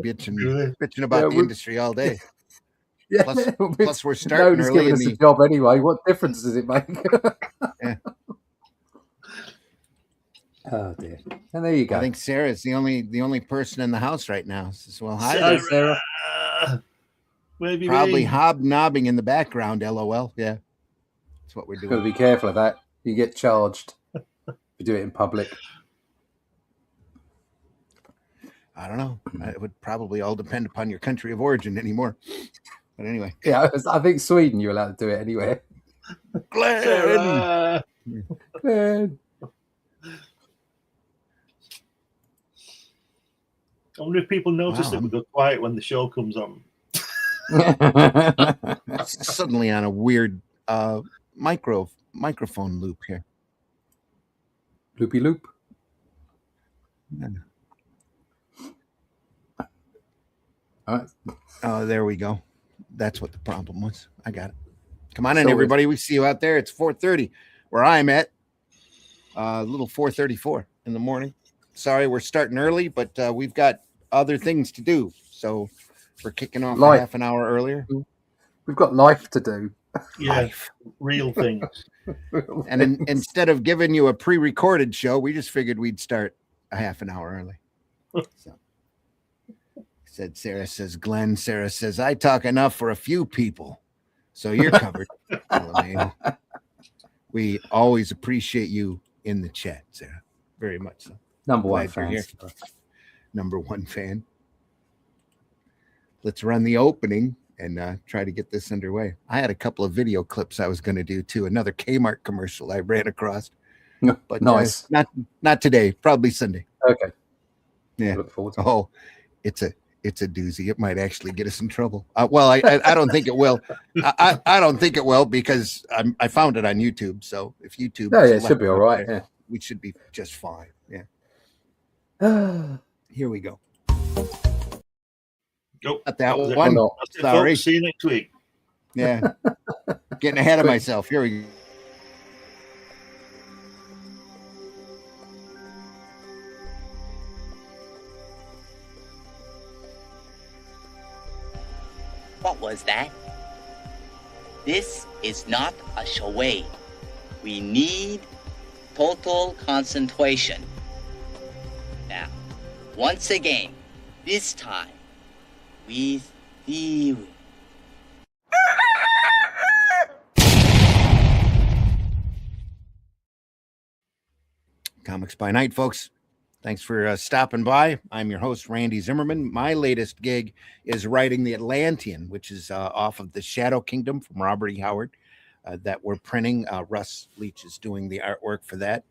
bitching about the industry all day. Yeah, plus we're starting early. Giving us a job anyway. What difference does it make? Yeah. Oh dear. And there you go. I think Sarah's the only person in the house right now. Says, well, hi, Sarah. Where have you probably been? hobnobbing in the background. LOL. Yeah, that's what we're doing. Got to be careful of that. You get charged if you do it in public. I don't know. It would probably all depend upon your country of origin anymore. But anyway. Yeah, I think Sweden, you're allowed to do it anywhere. Glenn! Glenn! I wonder if people notice that we go quiet when the show comes on. Suddenly on a weird microphone loop here. Loopy loop. Yeah. All right. Oh, there we go. That's what the problem was. I got it. Come on in, everybody. We see you out there. It's 4:30 where I'm at. A little 4:34 in the morning. Sorry, we're starting early, but we've got other things to do. So we're kicking off a half an hour earlier. We've got life to do. Yeah, real things. And instead of giving you a pre-recorded show, we just figured we'd start a half an hour early. So. Sarah says, Glenn. Sarah says, I talk enough for a few people. So you're covered. We always appreciate you in the chat, Sarah. Very much so. Number one fan. Number one fan. Let's run the opening and try to get this underway. I had a couple of video clips I was going to do too. Another Kmart commercial I ran across. But nice. Not today. Probably Sunday. Okay. Yeah. Look forward to it. It's a doozy. It might actually get us in trouble. Well, I don't think it will. I don't think it will because I found it on YouTube. So if YouTube, it should be all right. Yeah. We should be just fine. Yeah. Here we go. Nope. Not that one. No. Sorry. See you next week. Yeah. Getting ahead of myself. Here we go. What was that? This is not a charade. We need total concentration. Now, once again, this time, with the... Comics by Night, folks. Thanks for stopping by. I'm your host, Randy Zimmerman. My latest gig is writing The Atlantean, which is off of The Shadow Kingdom from Robert E. Howard that we're printing. Russ Leach is doing the artwork for that,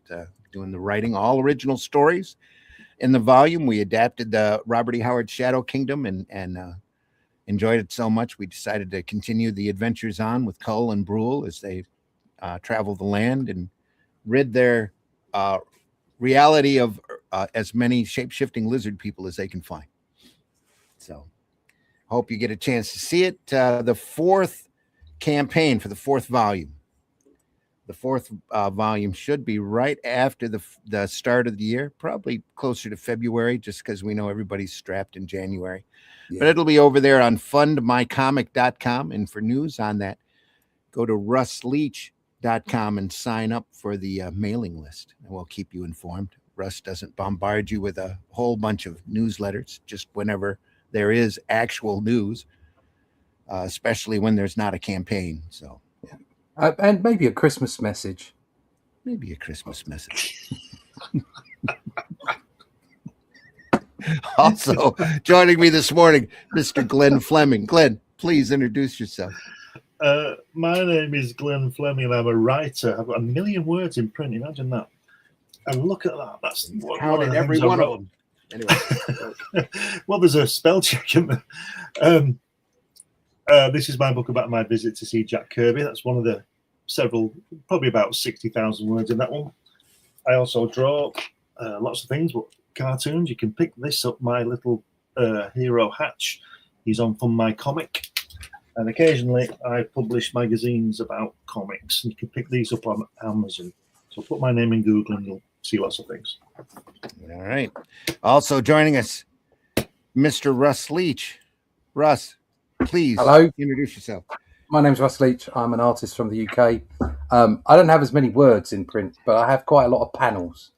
doing the writing, all original stories. In the volume, we adapted the Robert E. Howard Shadow Kingdom and enjoyed it so much, we decided to continue the adventures on with Cull and Brule as they travel the land and rid their reality of as many shape-shifting lizard people as they can find. So hope you get a chance to see it. The fourth campaign for the fourth volume. The fourth volume should be right after the start of the year, probably closer to February, just because we know everybody's strapped in January. Yeah. But it'll be over there on fundmycomic.com. And for news on that, go to russleach.com and sign up for the mailing list, and we'll keep you informed. Russ doesn't bombard you with a whole bunch of newsletters, just whenever there is actual news, especially when there's not a campaign. So, yeah. And maybe a Christmas message. Maybe a Christmas message. Also, joining me this morning, Mr. Glenn Fleming. Glenn, please introduce yourself. My name is Glenn Fleming, and I'm a writer. I've got 1 million words in print. Imagine that. And look at that. That's counted every one of them. Anyway. Well, there's a spell check in there. This is my book about my visit to see Jack Kirby. That's one of the several, probably about 60,000 words in that one. I also draw lots of things, but cartoons. You can pick this up, my little hero Hatch. He's on Fun My Comic. And occasionally I publish magazines about comics. You can pick these up on Amazon. So put my name in Google and you'll see lots of things. All right. Also joining us, Mr. Russ Leach. Russ, please Hello. introduce yourself. My name's Russ Leach. I'm an artist from the UK. I don't have as many words in print, but I have quite a lot of panels.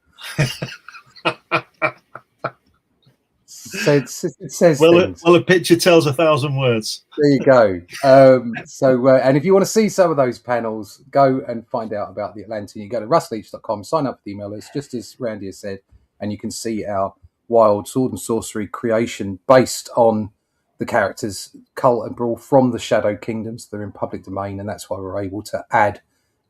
So it says things. Well, a picture tells 1,000 words. There you go. And if you want to see some of those panels, go and find out about the Atlantean. You go to russleach.com, sign up for the email list, just as Randy has said, and you can see our wild sword and sorcery creation based on the characters Cult and Brawl from the Shadow Kingdoms. They're in public domain, and that's why we're able to add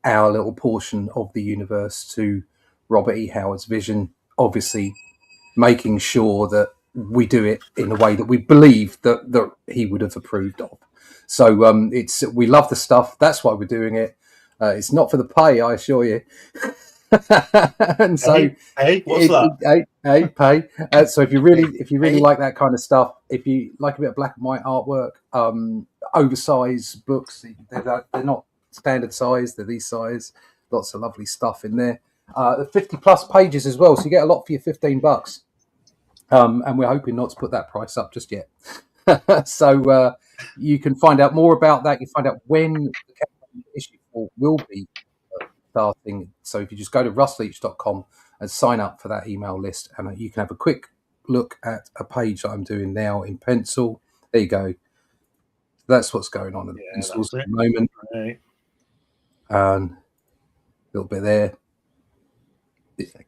our little portion of the universe to Robert E. Howard's vision, obviously making sure that we do it in a way that we believe that he would have approved of. So we love the stuff. That's why we're doing it. It's not for the pay, I assure you. And so, hey, what's that? Pay. So if you really like that kind of stuff, if you like a bit of black and white artwork, oversized books, they're not standard size. They're these size. Lots of lovely stuff in there. 50 plus pages as well, so you get a lot for your $15. And we're hoping not to put that price up just yet. So you can find out more about that. You find out when the issue 4 will be starting. So if you just go to russleach.com and sign up for that email list, and you can have a quick look at a page that I'm doing now in pencil. There you go. That's what's going on in the pencils at the moment. Right. A little bit there. It's like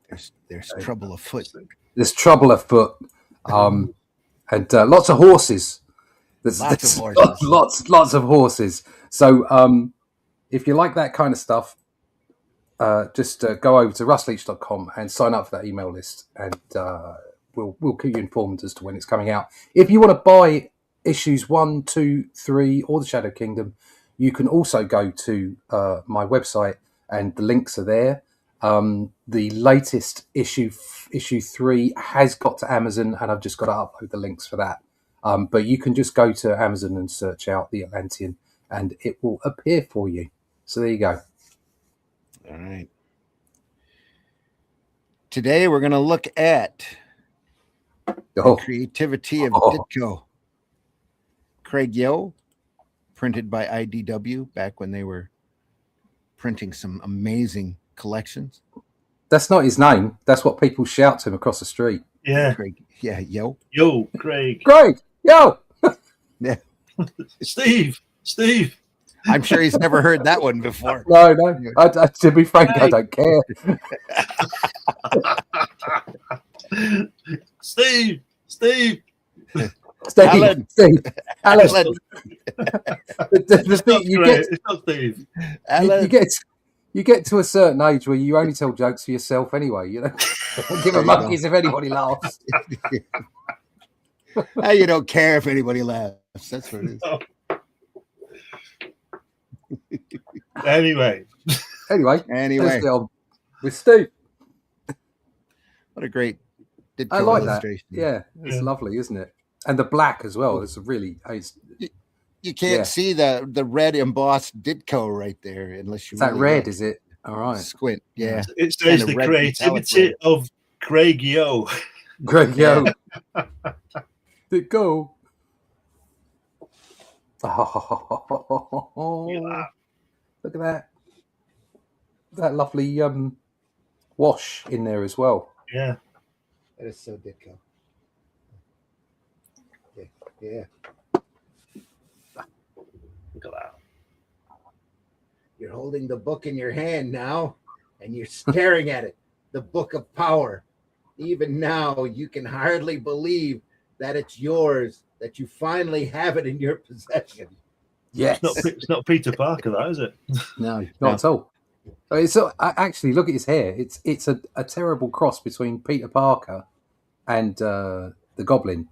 there's trouble afoot. There's trouble afoot, and lots of horses. There's Lots of horses. lots of horses. So if you like that kind of stuff, just go over to russleach.com and sign up for that email list, and we'll keep you informed as to when it's coming out. If you want to buy issues 1, 2, 3, or the Shadow Kingdom, you can also go to my website, and the links are there. The latest issue 3 has got to Amazon, and I've just got to upload the links for that. But you can just go to Amazon and search out the Atlantean, and it will appear for you. So there you go. All right. Today we're going to look at the creativity of Ditko. Craig Yo, printed by IDW back when they were printing some amazing collections. That's not his name. That's what people shout to him across the street. Yeah. Craig. Yeah, Yo. Yo, Craig. Craig, yo. Yeah. Steve. I'm sure he's never heard that one before. No. To be frank, I don't care. Steve. Alan. Alan. It's not Steve. Alan. You get to a certain age where you only tell jokes for yourself anyway. You know, don't give a monkeys if anybody laughs. You don't care if anybody laughs. That's what it is. No. Anyway, with Steve. What a great Ditko I like illustration. that. Yeah, it's lovely, isn't it? And the black as well. It's really. You can't see the red embossed Ditko right there unless you. Is that really red? look. Is it? All right. Squint. Yeah. it says Kinda the red creativity of Craig Yo. Greg, yo. Ditko. Look at that. That lovely wash in there as well. Yeah. That is so Ditko. Yeah. Look at that. You're holding the book in your hand now, and you're staring at it. The book of power. Even now, you can hardly believe that it's yours, that you finally have it in your possession. Yes. It's not Peter Parker, that is it? No, not at all. It's actually, look at his hair. It's a terrible cross between Peter Parker and the Goblin.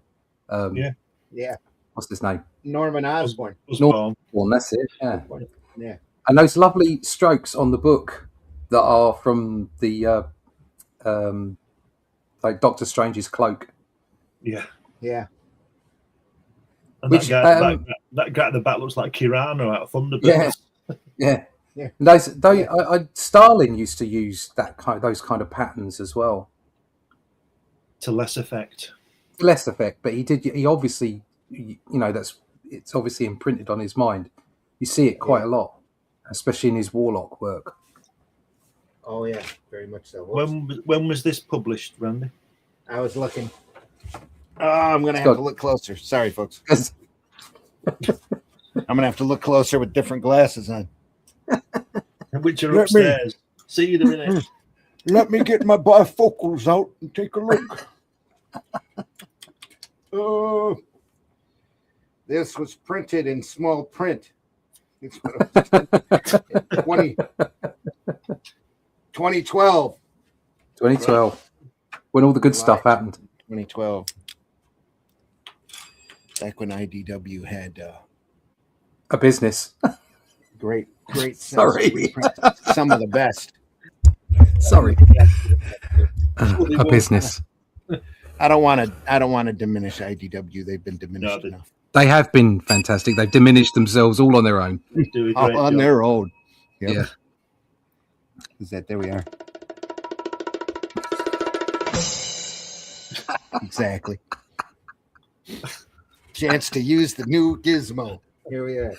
Yeah. What's his name? Norman Osborn. Norman, that's it. Yeah. And those lovely strokes on the book that are from the like Doctor Strange's cloak. Yeah. Yeah. And Which, that guy at the back looks like Kirano out of Thunderbirds. Yeah. And Stalin used to use those kind of patterns as well. To less effect. less effect, but he obviously, it's obviously imprinted on his mind. You see it quite a lot, especially in his Warlock work. Oh yeah, very much so. When was this published, Randy? I was looking. Oh, I'm gonna have to look closer. Sorry, folks. I'm gonna have to look closer with different glasses on. Which are upstairs. See you in a minute. Let me get my bifocals out and take a look. Oh, this was printed in small print. It's 2012. 2012, when all the good stuff happened. 2012. Back when IDW had A business. great Sorry. some of the best. Sorry. A business. I don't want to diminish IDW. They've been diminished enough. They have been fantastic. They've diminished themselves all on their own. Do a great All on job. their own. Yep. Yeah. Is that there we are. Exactly. Chance to use the new gizmo. Here we are.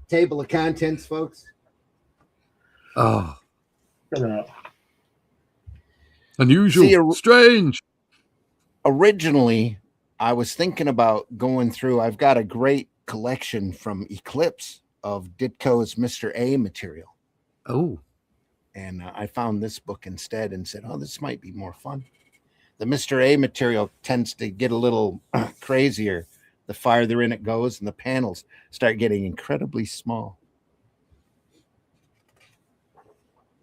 Table of contents, folks. Oh, Check it out. unusual. See, Strange. Originally, I was thinking about going through. I've got a great collection from Eclipse of Ditko's Mr. A material. Oh. And I found this book instead and said, oh, this might be more fun. The Mr. A material tends to get a little crazier the farther in it goes, and the panels start getting incredibly small.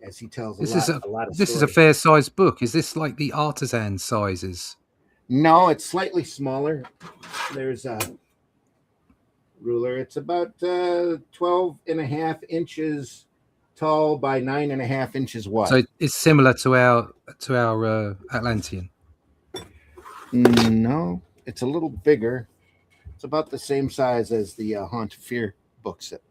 As he tells a lot of This is a fair sized book. Is this like the artisan sizes? No, it's slightly smaller. There's a ruler. It's about 12 and a half inches tall by 9.5 inches wide. So it's similar to our Atlantean. No, it's a little bigger. It's about the same size as the Haunt of Fear books that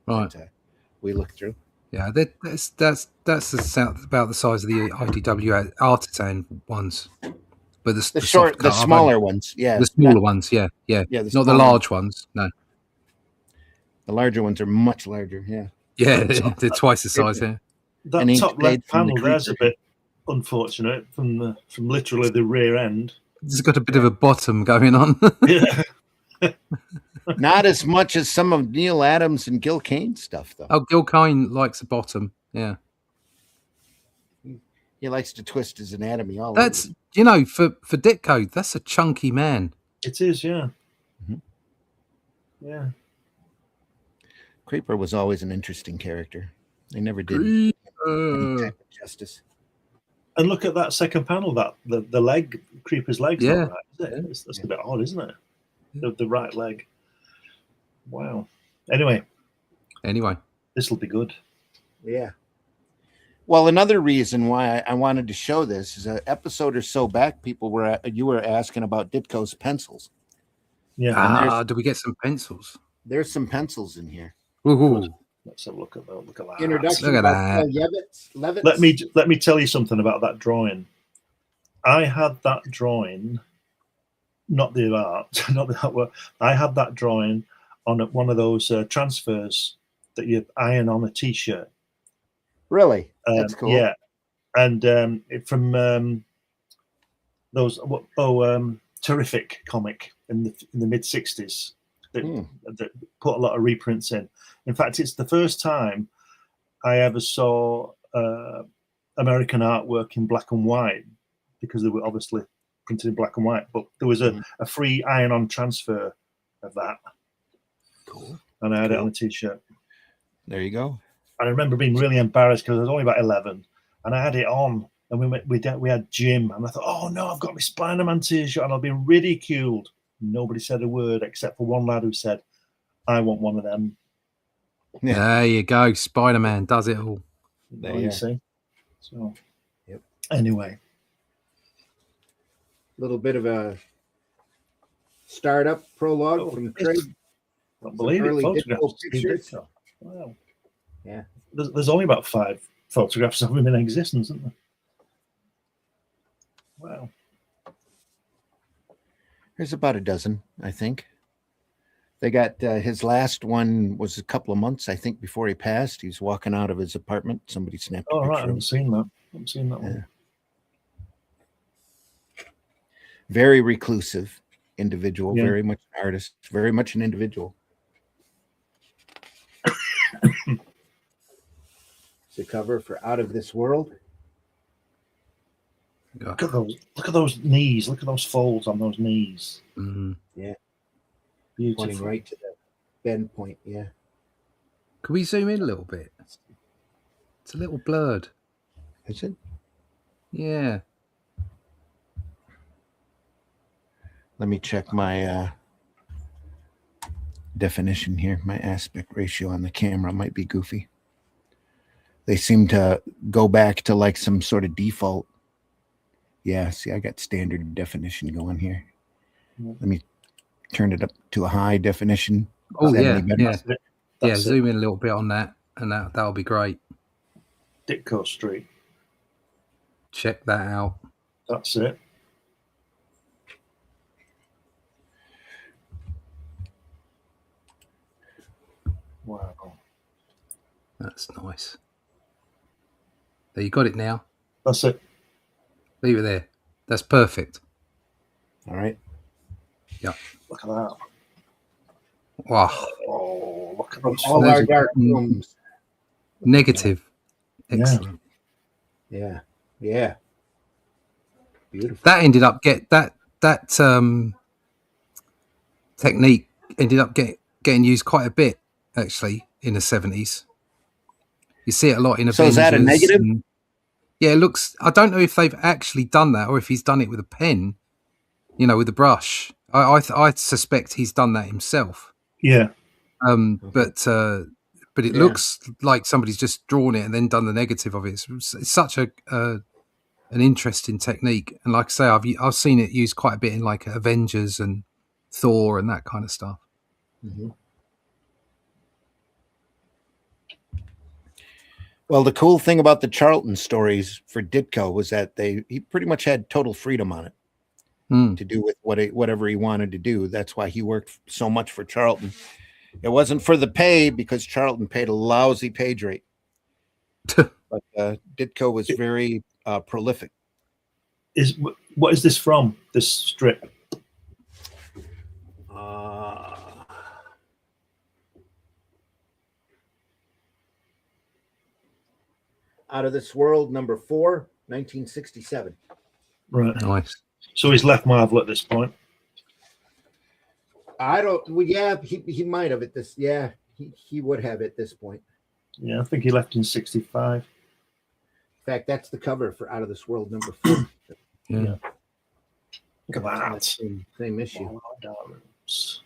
we looked through. Yeah, that's about the size of the IDW artisan ones, but the smaller ones, yeah, the smaller ones, yeah, not the large ones, no. The larger ones are much larger, yeah, they're twice the size. Yeah, that top left panel there's a bit unfortunate from literally the rear end. It's got a bit of a bottom going on. Yeah. Not as much as some of Neil Adams and Gil Kane's stuff, though. Oh, Gil Kane likes a bottom. Yeah, he likes to twist his anatomy all that's over. For Ditko, that's a chunky man. It is, yeah. Mm-hmm. Yeah. Creeper was always an interesting character. They never did any type of justice. And look at that second panel, that the leg, Creeper's leg's not right, is it? Yeah. That's a bit odd, isn't it? The right leg. Wow. Anyway, this will be good. Yeah. Well, another reason why I wanted to show this is an episode or so back, you were asking about Ditko's pencils. Yeah. Do we get some pencils? There's some pencils in here. Woohoo! Let's have a look at that. Look at that. Introduction. Look at that. Levitz. Let me tell you something about that drawing. I had that drawing, not the artwork. I had that drawing on one of those transfers that you iron on a T-shirt. Really? That's cool. Yeah, and from those terrific comic in the mid '60s that put a lot of reprints in. In fact, it's the first time I ever saw American artwork in black and white, because they were obviously printed in black and white. But there was a free iron-on transfer of that. Cool. And I had it on a T-shirt. There you go. I remember being really embarrassed because I was only about 11, and I had it on, and we had gym, and I thought, oh no, I've got my Spider-Man T-shirt, and I'll be ridiculed. Nobody said a word except for one lad who said, "I want one of them." Yeah. There you go. Spider-Man does it all. There you see. So, yep. Anyway, a little bit of a startup prologue from Craig. I believe it. Photographs. Pictures. Wow. Yeah. There's only about 5 photographs of him in existence, isn't there? Wow. There's about a dozen, I think. They got his last one was a couple of months, I think, before he passed. He was walking out of his apartment. Somebody snapped a Oh, picture right. I of haven't him. seen that. I haven't seen that one. Very reclusive individual, Yeah. very much an artist, very much an individual. It's the cover for Out of This World. Look at those! Look at those knees! Look at those folds on those knees. Mm-hmm. Yeah. Beautiful. Pointing right to the bend point. Yeah. Can we zoom in a little bit? It's a little blurred. Is it? Yeah. Let me check my definition here. My aspect ratio on the camera might be goofy. They seem to go back to like some sort of default. Yeah, see, I got standard definition going here. Let me turn it up to a high definition. Oh, Is that yeah. any better? Yeah. That's it. Yeah. That's it. Zoom in a little bit on that, and that'll be great. Ditko Street. Check that out. That's it. Wow. That's nice. There, you got it now. That's it. Leave it there. That's perfect. All right. Yeah. Look at that. Wow. Oh, look at From those all Those our are- dark rooms. Negative. Yeah. Excellent. Yeah. Yeah. Beautiful. That ended up technique ended up getting used quite a bit actually in the 70s. You see it a lot in Avengers. So is that a negative? Yeah, it looks. I don't know if they've actually done that or if he's done it with a pen, with a brush. I suspect he's done that himself. Yeah. But it looks like somebody's just drawn it and then done the negative of it. It's such an interesting technique, and like I say, I've seen it used quite a bit in like Avengers and Thor and that kind of stuff. Mm-hmm. Well, the cool thing about the Charlton stories for Ditko was that he pretty much had total freedom on it to do with whatever he wanted to do. That's why he worked so much for Charlton. It wasn't for the pay, because Charlton paid a lousy page rate. But Ditko was very prolific. What is this from? This strip? Out of This World, number 4, 1967. Right. Nice. So he's left Marvel at this point. I don't. Well, yeah, he might have at this. Yeah, he would have at this point. Yeah, I think he left in 65. In fact, that's the cover for Out of This World, number 4. Yeah. Look at that. Same issue. Oh, darlings.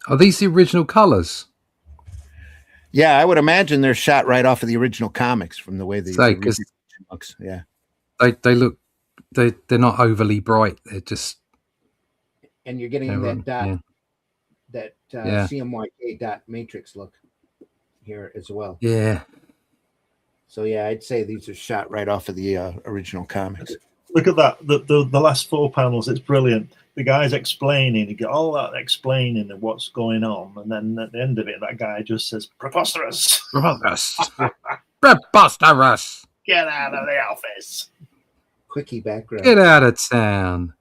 Are these the original colors? Yeah, I would imagine they're shot right off of the original comics from the way the Because looks. Yeah, they look they're not overly bright. They're just and you're getting that dot, that Yeah. CMYK dot matrix look here as well. Yeah. So yeah, I'd say these are shot right off of the original comics. Look at that. The last 4 panels, it's brilliant. The guy's explaining, you get all that explaining of what's going on, and then at the end of it, that guy just says, "Preposterous! Preposterous! Get out of the office!" Quickie background Get out of town.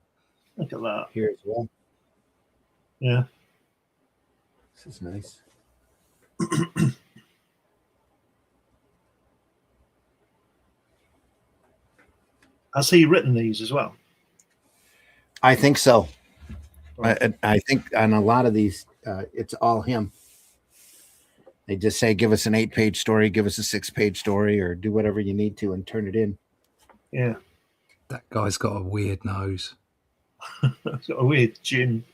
Look at that. here as well. Yeah. This is nice. Has he written these as well? I think so. I think on a lot of these, it's all him. They just say, give us an 8-page story, give us a 6-page story, or do whatever you need to and turn it in. Yeah. That guy's got a weird nose. He's got a weird chin.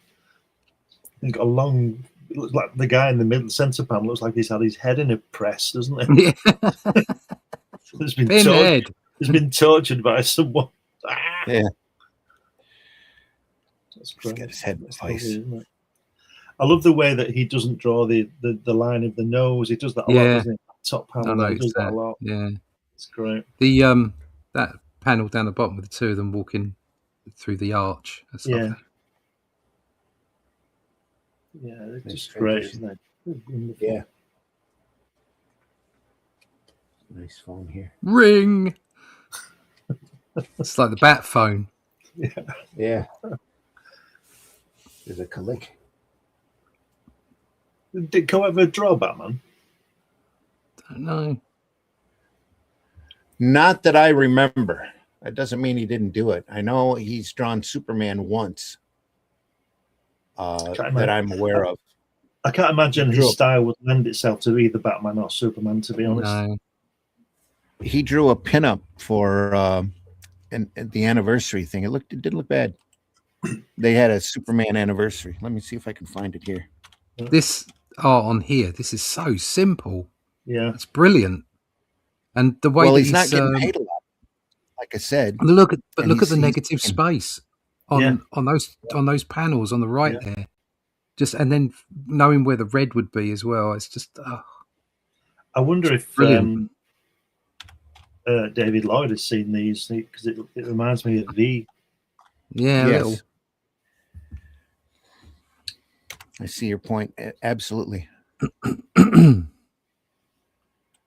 He's got a long. It looks like the guy in the middle centre panel looks like he's had his head in a press, doesn't he? Yeah. He's been Pinhead. He's been tortured by someone. Yeah. That's Just get his head in That's place. lovely, isn't it? I love the way that he doesn't draw the line of the nose. He does that a lot, doesn't he? Top I panel, he noticed does that that. a lot. Yeah, It's great. the that panel down the bottom with the two of them walking through the arch. That's Yeah. lovely. Yeah, it's Nice just great, transition. isn't it? Wonderful. Yeah. Nice phone here. Ring. It's like the bat phone. Yeah. There's a click. Did Ditko ever draw Batman? Don't know. Not that I remember. That doesn't mean he didn't do it. I know he's drawn Superman once that I'm aware of. I can't imagine Drew his a- style would lend itself to either Batman or Superman, to be honest. No. He drew a pinup for and the anniversary thing. It didn't look bad. They had a Superman anniversary. Let me see if I can find it here. This art on here, this is so simple. Yeah. It's brilliant. And the way Well, that he's not getting paid a lot. Like I said, look at and the he's negative taking- space on those panels on the right there. Just and then knowing where the red would be as well. It's just I wonder if brilliant. David Lloyd has seen these, because it reminds me of the. Yeah, a yes. little. I see your point. Absolutely.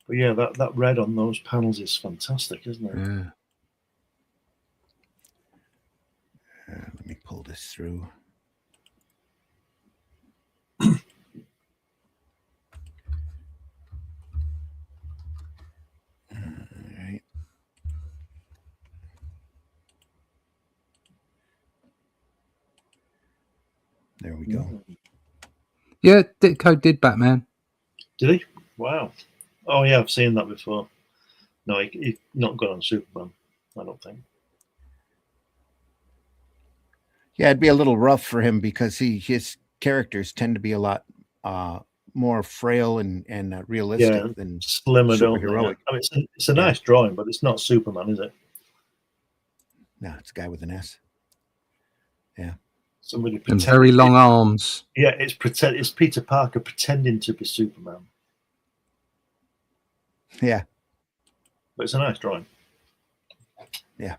But yeah, that red on those panels is fantastic, isn't it? Yeah. Let me pull this through. All right. There we go. Yeah, Ditko did Batman. Did he? Wow. Oh yeah, I've seen that before. No, he's not good on Superman, I don't think. Yeah, it'd be a little rough for him because his characters tend to be a lot more frail and realistic than Slimmer, don't they? superheroic. I mean, it's a nice drawing, but it's not Superman, is it? No, it's a guy with an S. Yeah. Somebody And pretend- very long arms. Yeah, it's Peter Parker pretending to be Superman, Yeah. but it's a nice drawing. Yeah.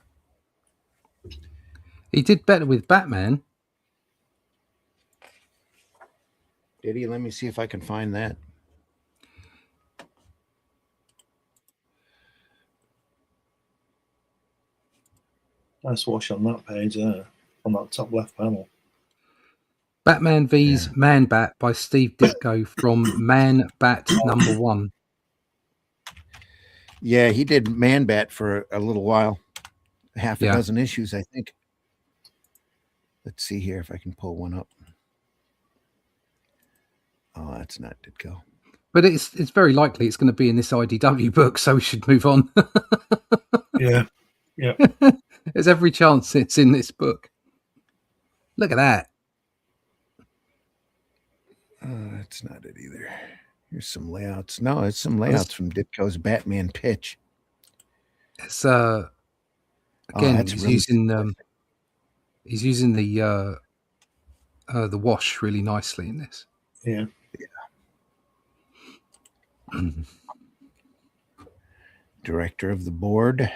He did better with Batman. Did he? Let me see if I can find that. Nice wash on that page there, on that top left panel. Batman vs Man Bat by Steve Ditko from Man Bat #1. Yeah, he did Man Bat for a little while. Half a Yeah. dozen issues, I think. Let's see here if I can pull one up. Oh, that's not Ditko. But it's very likely it's going to be in this IDW book, so we should move on. Yeah, yeah. There's every chance it's in this book. Look at that. That's not it either. Here's some layouts. No, it's some layouts from Ditko's Batman pitch. It's again, that's he's really using the wash really nicely in this. Yeah. Director of the board.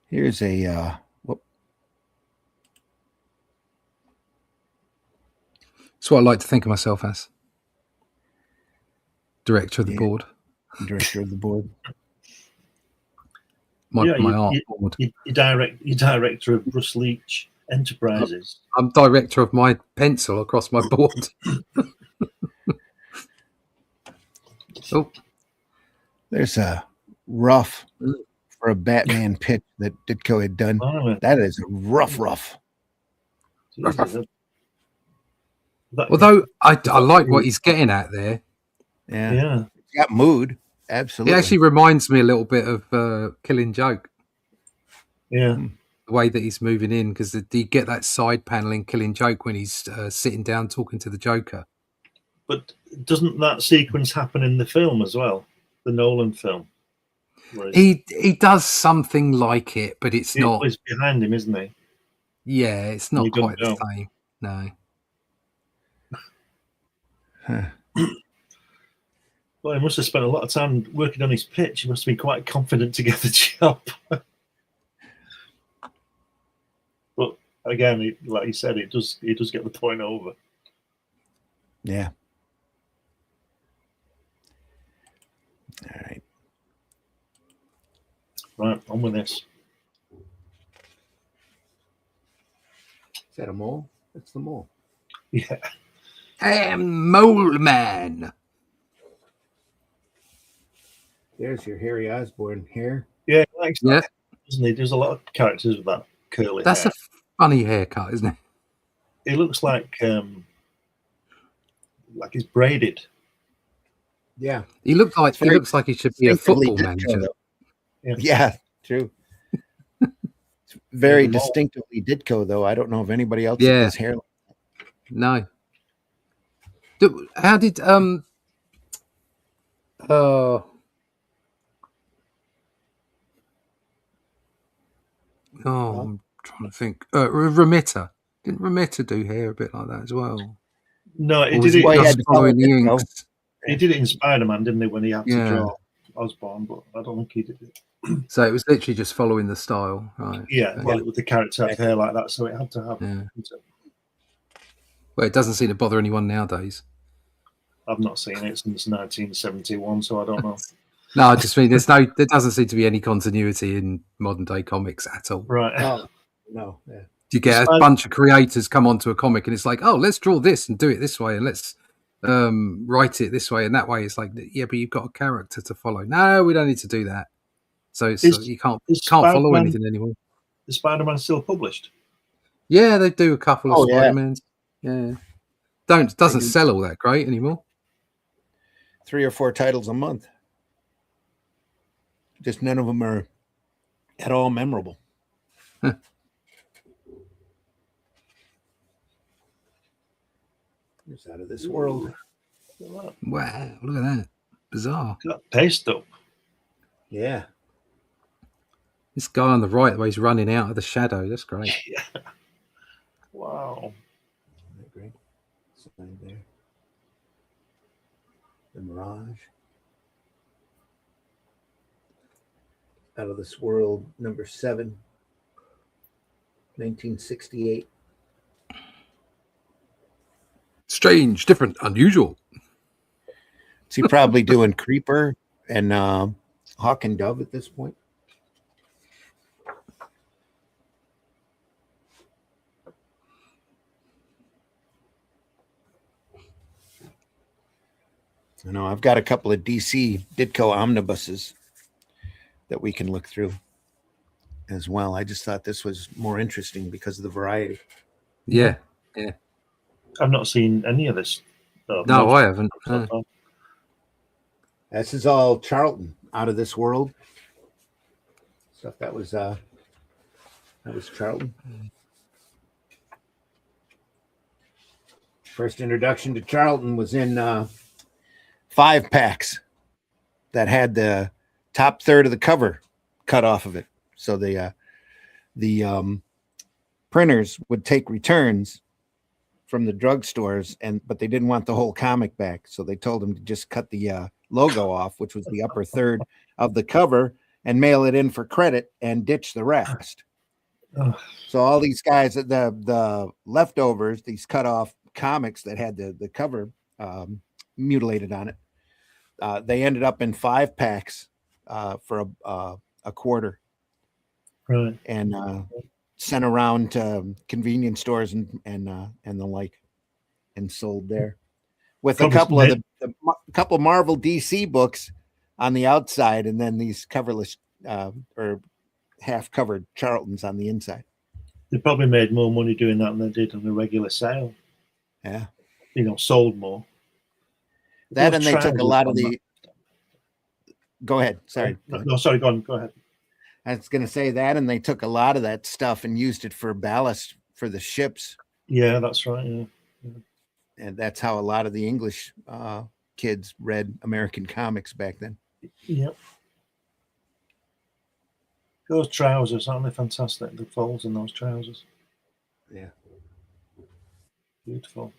Here's a That's what I like to think of myself as. Director of the board. director of the board. My art you, board. You director of Bruce Leach Enterprises. I'm director of my pencil across my board. Oh, There's a rough for a Batman pitch that Ditko had done. Oh, That is a rough. Jesus. although I like what he's getting at there. Yeah. Yeah. It's got mood. Absolutely. It actually reminds me a little bit of Killing Joke. Yeah. The way that he's moving in, because you get that side panel in Killing Joke when he's sitting down talking to the Joker. But doesn't that sequence happen in the film as well? The Nolan film? He does something like it, but it's not. He's behind him, isn't he? Yeah, it's not You don't quite the know. same. No. Huh. Well, he must have spent a lot of time working on his pitch. He must have been quite confident to get the job. But again, like you said, he does get the point over. Yeah. All right. Right, on with this. Is that a mole? That's the mole. Yeah. I am Mole Man. There's your Harry Osborn hair. Yeah, he likes Yeah. that, doesn't he? There's a lot of characters with that curly That's hair. a funny haircut, isn't it? It looks like he's braided. Yeah. He looks like very he should be a distinctively football Ditko, manager. though. Yeah, true. It's very Yeah, the mole. distinctively Ditko, though. I don't know if anybody else Yeah. has hair. No. How did I'm trying to think. Remitter. Didn't Remitter do hair a bit like that as well? No, he Or did was it. he Well, he had just to follow following the Ditko. inks? He did it in Spider-Man, didn't he? When he had to Yeah. draw Osborn, but I don't think he did it. So it was literally just following the style, right? Yeah, Okay. well, it was the character had hair like that, so it had to have. Yeah. Well, it doesn't seem to bother anyone nowadays. I've not seen it since 1971, so I don't know. No, I just mean there doesn't seem to be any continuity in modern day comics at all. Right. Oh, no. Yeah. You get a bunch of creators come onto a comic and it's like, oh, let's draw this and do it this way and let's write it this way and that way. It's like, yeah, but you've got a character to follow. No, we don't need to do that. So you can't follow Spider-Man- anything anymore. Is Spider-Man still published? Yeah, they do a couple of Oh, yeah. Spider-Mans. Yeah. Doesn't sell all that great anymore. 3 or 4 titles a month. Just none of them are at all memorable. Huh. It's out of this world. Wow, look at that. Bizarre. Got paste up. Yeah. This guy on the right, the way he's running out of the shadow, that's great. Yeah. Wow. Great. Sign there. The Mirage. Out of this world, number 7, 1968. Strange, different, unusual. Is he probably doing Creeper and Hawk and Dove at this point? I know I've got a couple of DC Ditko omnibuses that we can look through as well. I just thought this was more interesting because of the variety. Yeah. I've not seen any of this. No, I haven't. This is all Charlton, Out of This World stuff. That was Charlton. First introduction to Charlton was in 5 packs that had the top third of the cover cut off of it. So the printers would take returns from the drugstores, but they didn't want the whole comic back, so they told them to just cut the logo off, which was the upper third of the cover, and mail it in for credit and ditch the rest. So all these guys, the leftovers, these cut off comics that had the cover mutilated on it, they ended up in 5 packs for a quarter, Right. and sent around to convenience stores and the like, and sold there with a couple of the couple Marvel DC books on the outside, and then these coverless or half covered Charltons on the inside. They probably made more money doing that than they did on a regular sale. Yeah, Sold more. that, and they took a lot of the. Go ahead. Sorry. No, sorry. Go on. Go ahead. I was going to say that, and they took a lot of that stuff and used it for ballast for the ships. Yeah, that's right. Yeah. And that's how a lot of the English kids read American comics back then. Yep. Those trousers, aren't they fantastic? The folds in those trousers. Yeah. Beautiful.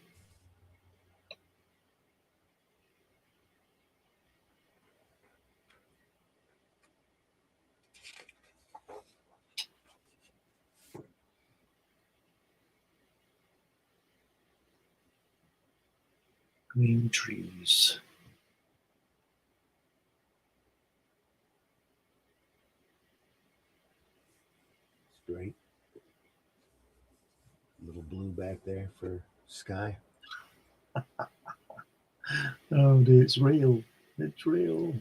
Green trees. It's great. Little blue back there for sky. Oh, dear, it's real. It's real.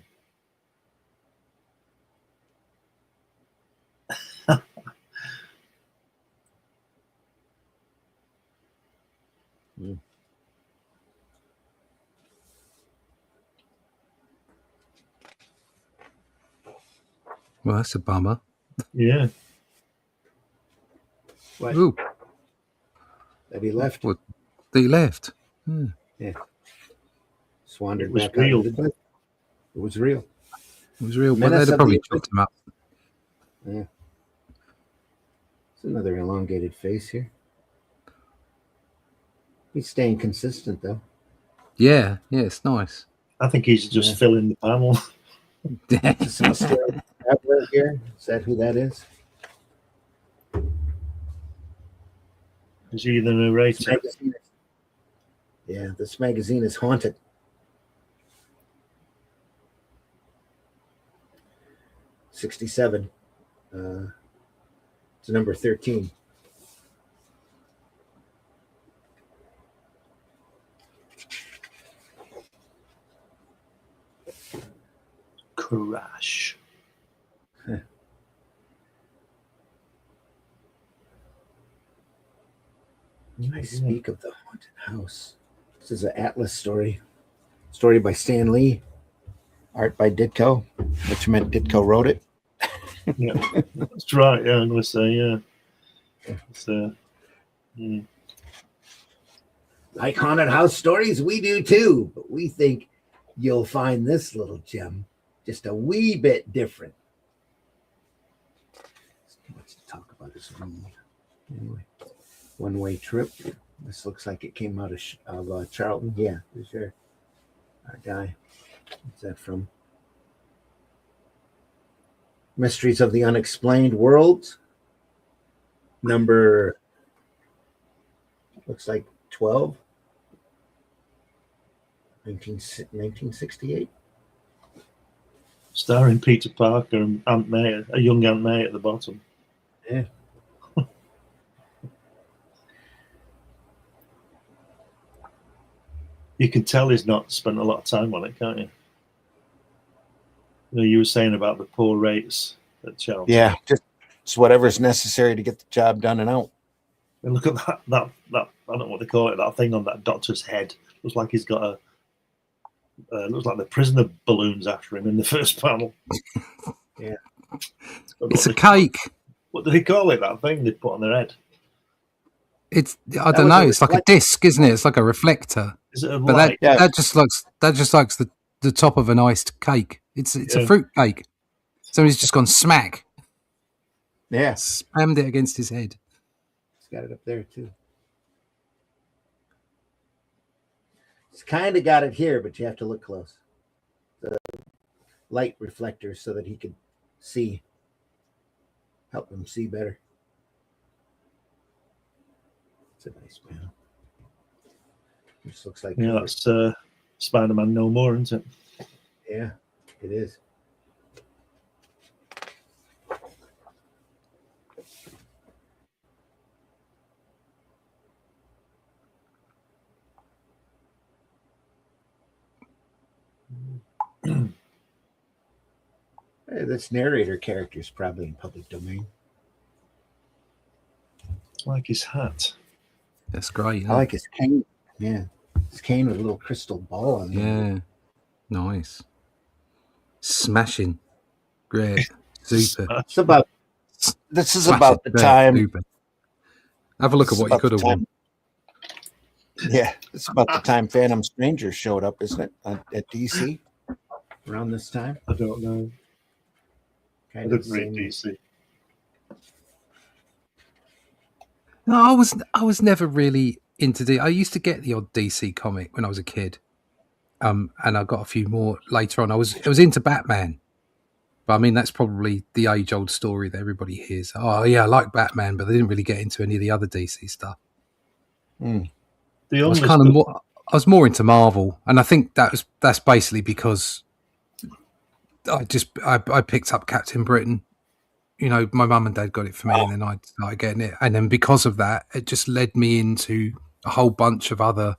Well, that's a bummer. Yeah. What? Ooh, That he left. what? He left. Hmm. Yeah. Just wandered It was back real. out of the cliff. It was real. It was real. Well, Menace they'd of have probably the- chopped him up. Yeah. It's another elongated face here. He's staying consistent though. Yeah, it's nice. I think he's just Yeah. filling the panel. Is this Australian traveler here? Is that who that is? Is he the This narrator? magazine is- yeah, this magazine is haunted. '67. It's number 13. Crash. I speak of the haunted house. This is an Atlas story. Story by Stan Lee. Art by Ditko, which meant Ditko wrote it. Yeah, that's right. Yeah, I'm going to say, yeah. It's, yeah. Like haunted house stories, we do too, but we think you'll find this little gem just a wee bit different. Too much to talk about is anyway. One-way trip. This looks like it came out of Charlton. Yeah, there's our guy. What's that from? Mysteries of the Unexplained World. Number looks like 12. 1968. Starring Peter Parker and Aunt May, a young Aunt May at the bottom. Yeah. You can tell he's not spent a lot of time on it, can't you? You were saying about the poor rates at Chelsea. Yeah, just whatever's necessary to get the job done and out. And look at that I don't know what they call it, that thing on that doctor's head. Looks like he's got looks like the prisoner balloons after him in the first panel. Yeah. It's a cake. What do they call it, that thing they put on their head? I don't know. It's like a disc, isn't it? It's like a reflector. Is it a But light? that just looks the top of an iced cake. It's a fruit cake. Somebody's just gone smack, Yeah, spammed it against his head. it's got it up there too. It's kind of got it here, but you have to look close. The light reflector so that he could see, help him see better. It's a nice panel. This looks like Yeah, that's Spider-Man No More, isn't it? yeah, it is. Hey, this narrator character is probably in public domain. Like his hat. That's great. I like his cane. Yeah, his cane with a little crystal ball on it. Yeah, nice. Smashing, great, super. It's about. This is Smashing, about the great, time. super. Have a look at what you could have won. Yeah, it's about the time Phantom Stranger showed up, isn't it? At DC around this time. I don't know. I Kind of didn't read same. DC. No, I was never really into I used to get the odd DC comic when I was a kid, and I got a few more later on. I was into Batman, but I mean that's probably the age-old story that everybody hears. Oh yeah, I like Batman, but they didn't really get into any of the other DC stuff. Mm. The I was only kind of stuff- more. I was more into Marvel, and I think that's basically because I picked up Captain Britain. You know, my mum and dad got it for me, and then I started getting it, and then because of that, it just led me into a whole bunch of other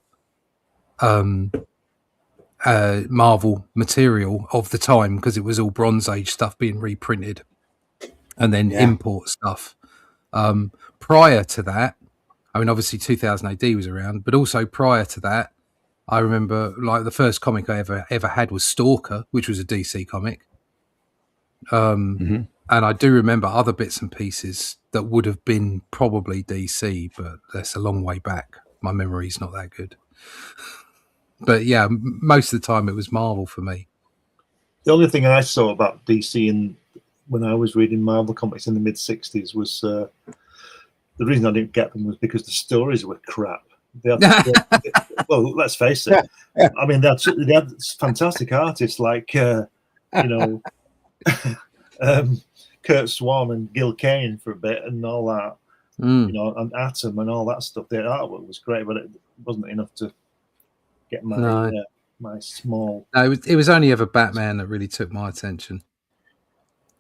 Marvel material of the time, because it was all Bronze Age stuff being reprinted, and then import stuff. Prior to that, I mean, obviously 2000 AD was around, but also prior to that, I remember like the first comic I ever had was Stalker, which was a DC comic. And I do remember other bits and pieces that would have been probably DC, but that's a long way back. My memory's not that good. But yeah, most of the time it was Marvel for me. The only thing I saw about DC when I was reading Marvel comics in the mid-'60s was the reason I didn't get them was because the stories were crap. Well, let's face it. I mean, they had fantastic artists like, Kurt Swan and Gil Kane for a bit and all that, and Atom and all that stuff. The artwork was great, but it wasn't enough to get my small. No, it was only ever Batman that really took my attention.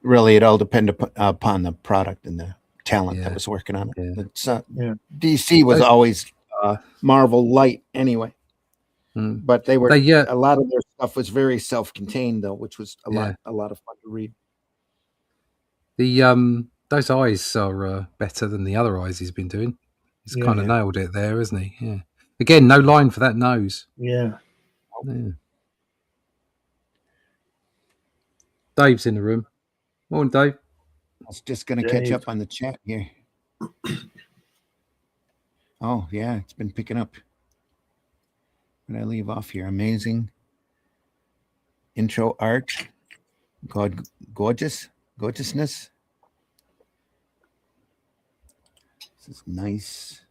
Really, it all depended upon the product and the talent that was working on it. DC was always Marvel light anyway, but they were a lot of their stuff was very self-contained though, which was a lot of fun to read. Those eyes are better than the other eyes he's been doing. He's kind of nailed it there, isn't he? Yeah. Again, no line for that nose. Yeah. Dave's in the room. Morning, Dave. I was just going to catch up on the chat here. Oh, yeah, it's been picking up. When I leave off here, amazing intro art. Gorgeousness. This is nice.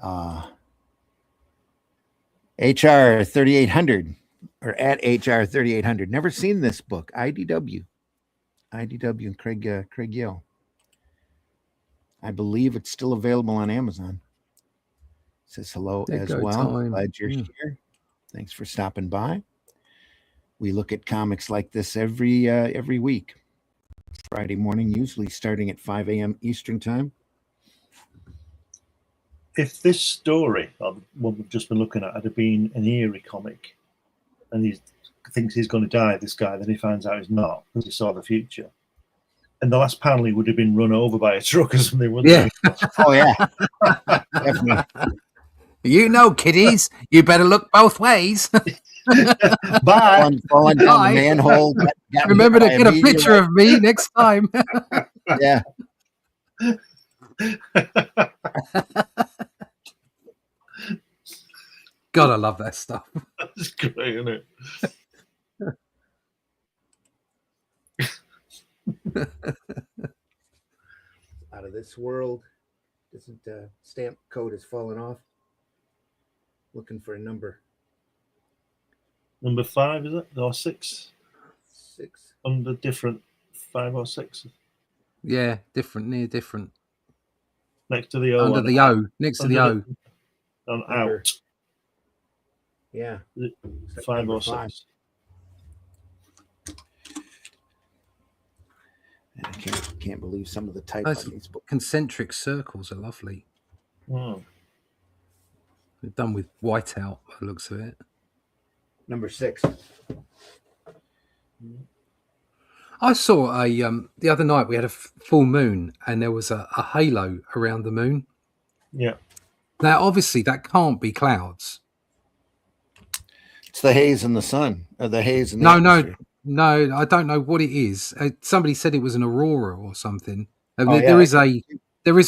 HR 3800 or at HR 3800. Never seen this book. IDW and Craig Yale. I believe it's still available on Amazon. Says hello as well. Glad you're here. Thanks for stopping by. We look at comics like this every week. Friday morning, usually starting at 5 a.m. Eastern time. If this story, what we've just been looking at, had been an eerie comic, and he thinks he's going to die, this guy, then he finds out he's not, because he saw the future. And the last panel, he would have been run over by a truck or something, wouldn't he? Oh, yeah. Definitely. You know, kiddies, you better look both ways. Bye. Falling down the manhole. Remember to get a picture of me next time. Yeah. God, I love that stuff. That's great, isn't it? Out of this world. Doesn't stamp code has fallen off. Looking for a number. Number 5, is it? Or 6? 6. Under different 5 or 6. Yeah, different, near different. Next to the O. Under the O. Next to the O. On out. Yeah. 5 or 6. I can't believe some of the type on these books. Concentric circles are lovely. Wow. They're done with whiteout by the looks of it. Number 6. I saw the other night we had a full moon and there was a halo around the moon. Yeah. Now, obviously, that can't be clouds. It's the haze in the sun, or the haze in the atmosphere. No, I don't know what it is. Somebody said it was an aurora or something. There is a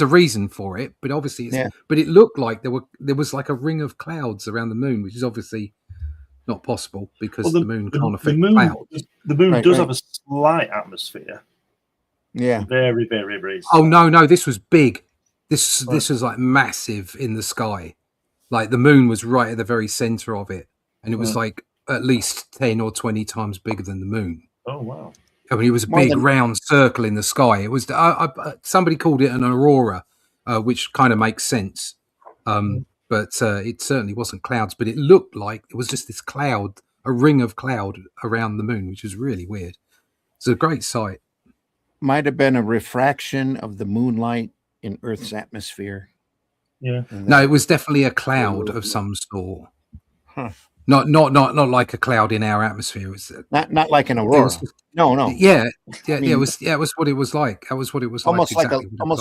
reason for it, but obviously, but it looked like there was like a ring of clouds around the moon, which is obviously not possible because the moon can't affect clouds. The moon does have a slight atmosphere. Yeah, very, very, very. Oh no, this was big. This was like massive in the sky. Like the moon was right at the very center of it, and it was like at least 10 or 20 times bigger than the moon. Oh wow! I mean, it was a big round circle in the sky. It was somebody called it an aurora, which kind of makes sense. but it certainly wasn't clouds. But it looked like it was just this cloud, a ring of cloud around the moon, which was really weird. It's a great sight. Might have been a refraction of the moonlight in Earth's atmosphere. Yeah. No, it was definitely a cloud of some sort. Huh. Not like a cloud in our atmosphere. It was Not like an aurora. No. Yeah, I mean, it was what it was like. That was what it was almost like.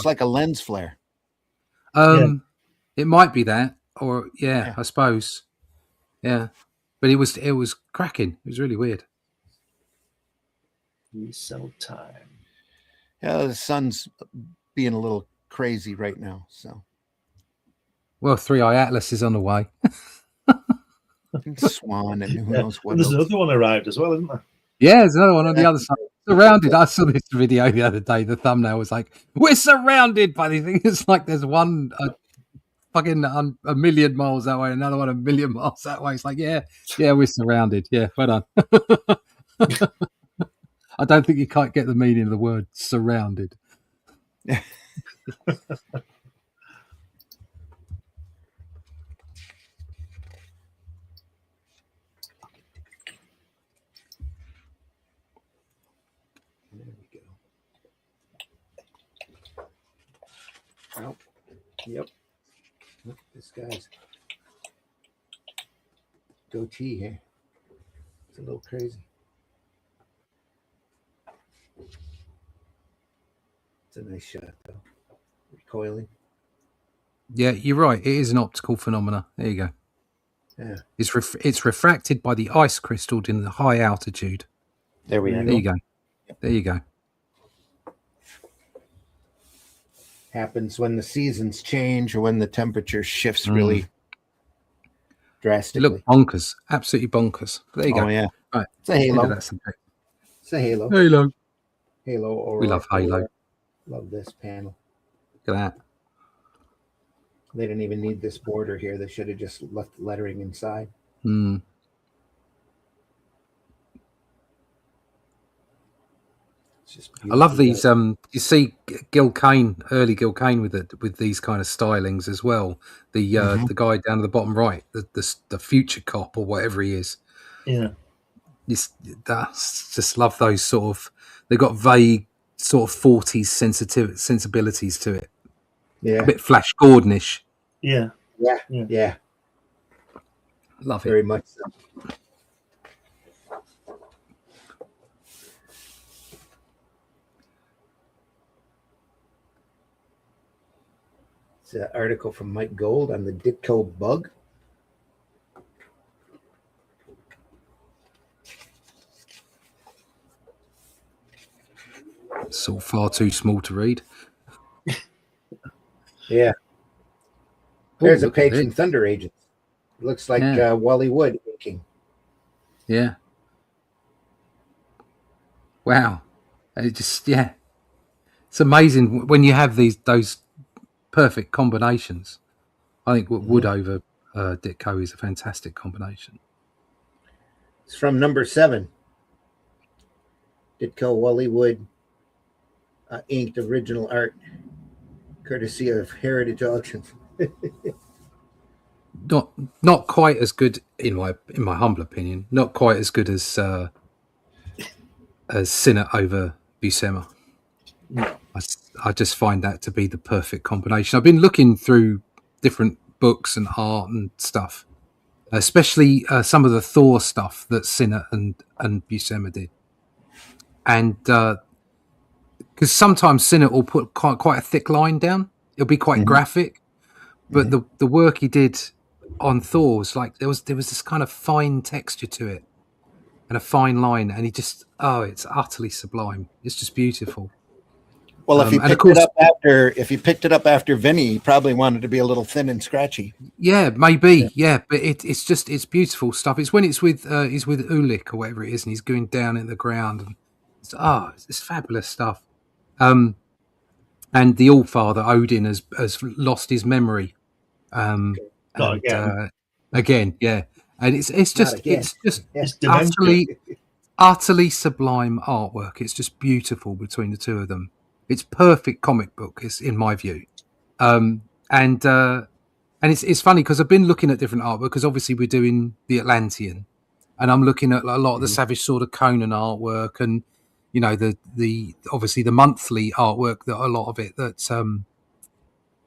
like a lens flare. It might be that, or I suppose. Yeah. But it was cracking. It was really weird. We sell time. Yeah, the sun's being a little crazy right now. So, well, 3i Atlas is on the way. Swan and who knows what. And there's else. another one arrived as well, isn't there? Yeah, there's another one on the other side. Surrounded. I saw this video the other day. The thumbnail was like, "We're surrounded by these things." It's like there's one fucking a million miles that way, another one a million miles that way. It's like, yeah, we're surrounded. Yeah, well done. I don't think you can't get the meaning of the word surrounded. There we go. Oh, yep. Look, this guy's goatee here. It's a little crazy. It's a nice shot, though. Recoiling. Yeah, you're right. It is an optical phenomena. There you go. Yeah. It's refracted by the ice crystal in the high altitude. There we There go. you go. There you go. Happens when the seasons change or when the temperature shifts really drastically. It looked bonkers. Absolutely bonkers. There you go. Oh, yeah. Right. It's a halo. That's the pic. It's a halo. Halo. Halo. Or We love Halo. Love this panel. Look at that. They didn't even need this border here. They should have just left the lettering inside. Mm. It's just I love beautiful. these. You see Gil Kane, early Gil Kane with these kind of stylings as well. The guy down at the bottom right, the future cop or whatever he is. Yeah. Just love those sort of. They've got vague sort of 40s sensibilities to it. Yeah. A bit Flash Gordonish. Yeah. Yeah. Love it. Very much so. It's an article from Mike Gold on the Ditko bug. It's all far too small to read. Yeah. There's a look at page it. from Thunder Agents. It looks like Yeah. Wally Wood inking. Yeah. Wow. It's amazing when you have those perfect combinations. I think Wood over Ditko is a fantastic combination. It's from number 7. Ditko Wally Wood inked original art, courtesy of Heritage Auctions. Not quite as good in my humble opinion. Not quite as good as Sinnott over Buscema. No. I just find that to be the perfect combination. I've been looking through different books and art and stuff, especially some of the Thor stuff that Sinnott and Buscema did, and because sometimes Sinnott will put quite a thick line down. It'll be quite graphic, but the work he did on Thor was like there was this kind of fine texture to it and a fine line, and it's utterly sublime. It's just beautiful. Well, if you picked it up after Vinny, he probably wanted to be a little thin and scratchy. Yeah, maybe. Yeah, but it's beautiful stuff. It's when he's with Ulik or whatever it is, and he's going down in the ground. And it's fabulous stuff. And the All-Father Odin has lost his memory. Not again. Again, yeah. And it's just dementia. utterly sublime artwork. It's just beautiful between the two of them. It's perfect comic book, in my view. And And it's funny because I've been looking at different artwork, because obviously we're doing the Atlantean, and I'm looking at a lot of the Savage Sword of Conan artwork, and you know the obviously the monthly artwork, that a lot of it that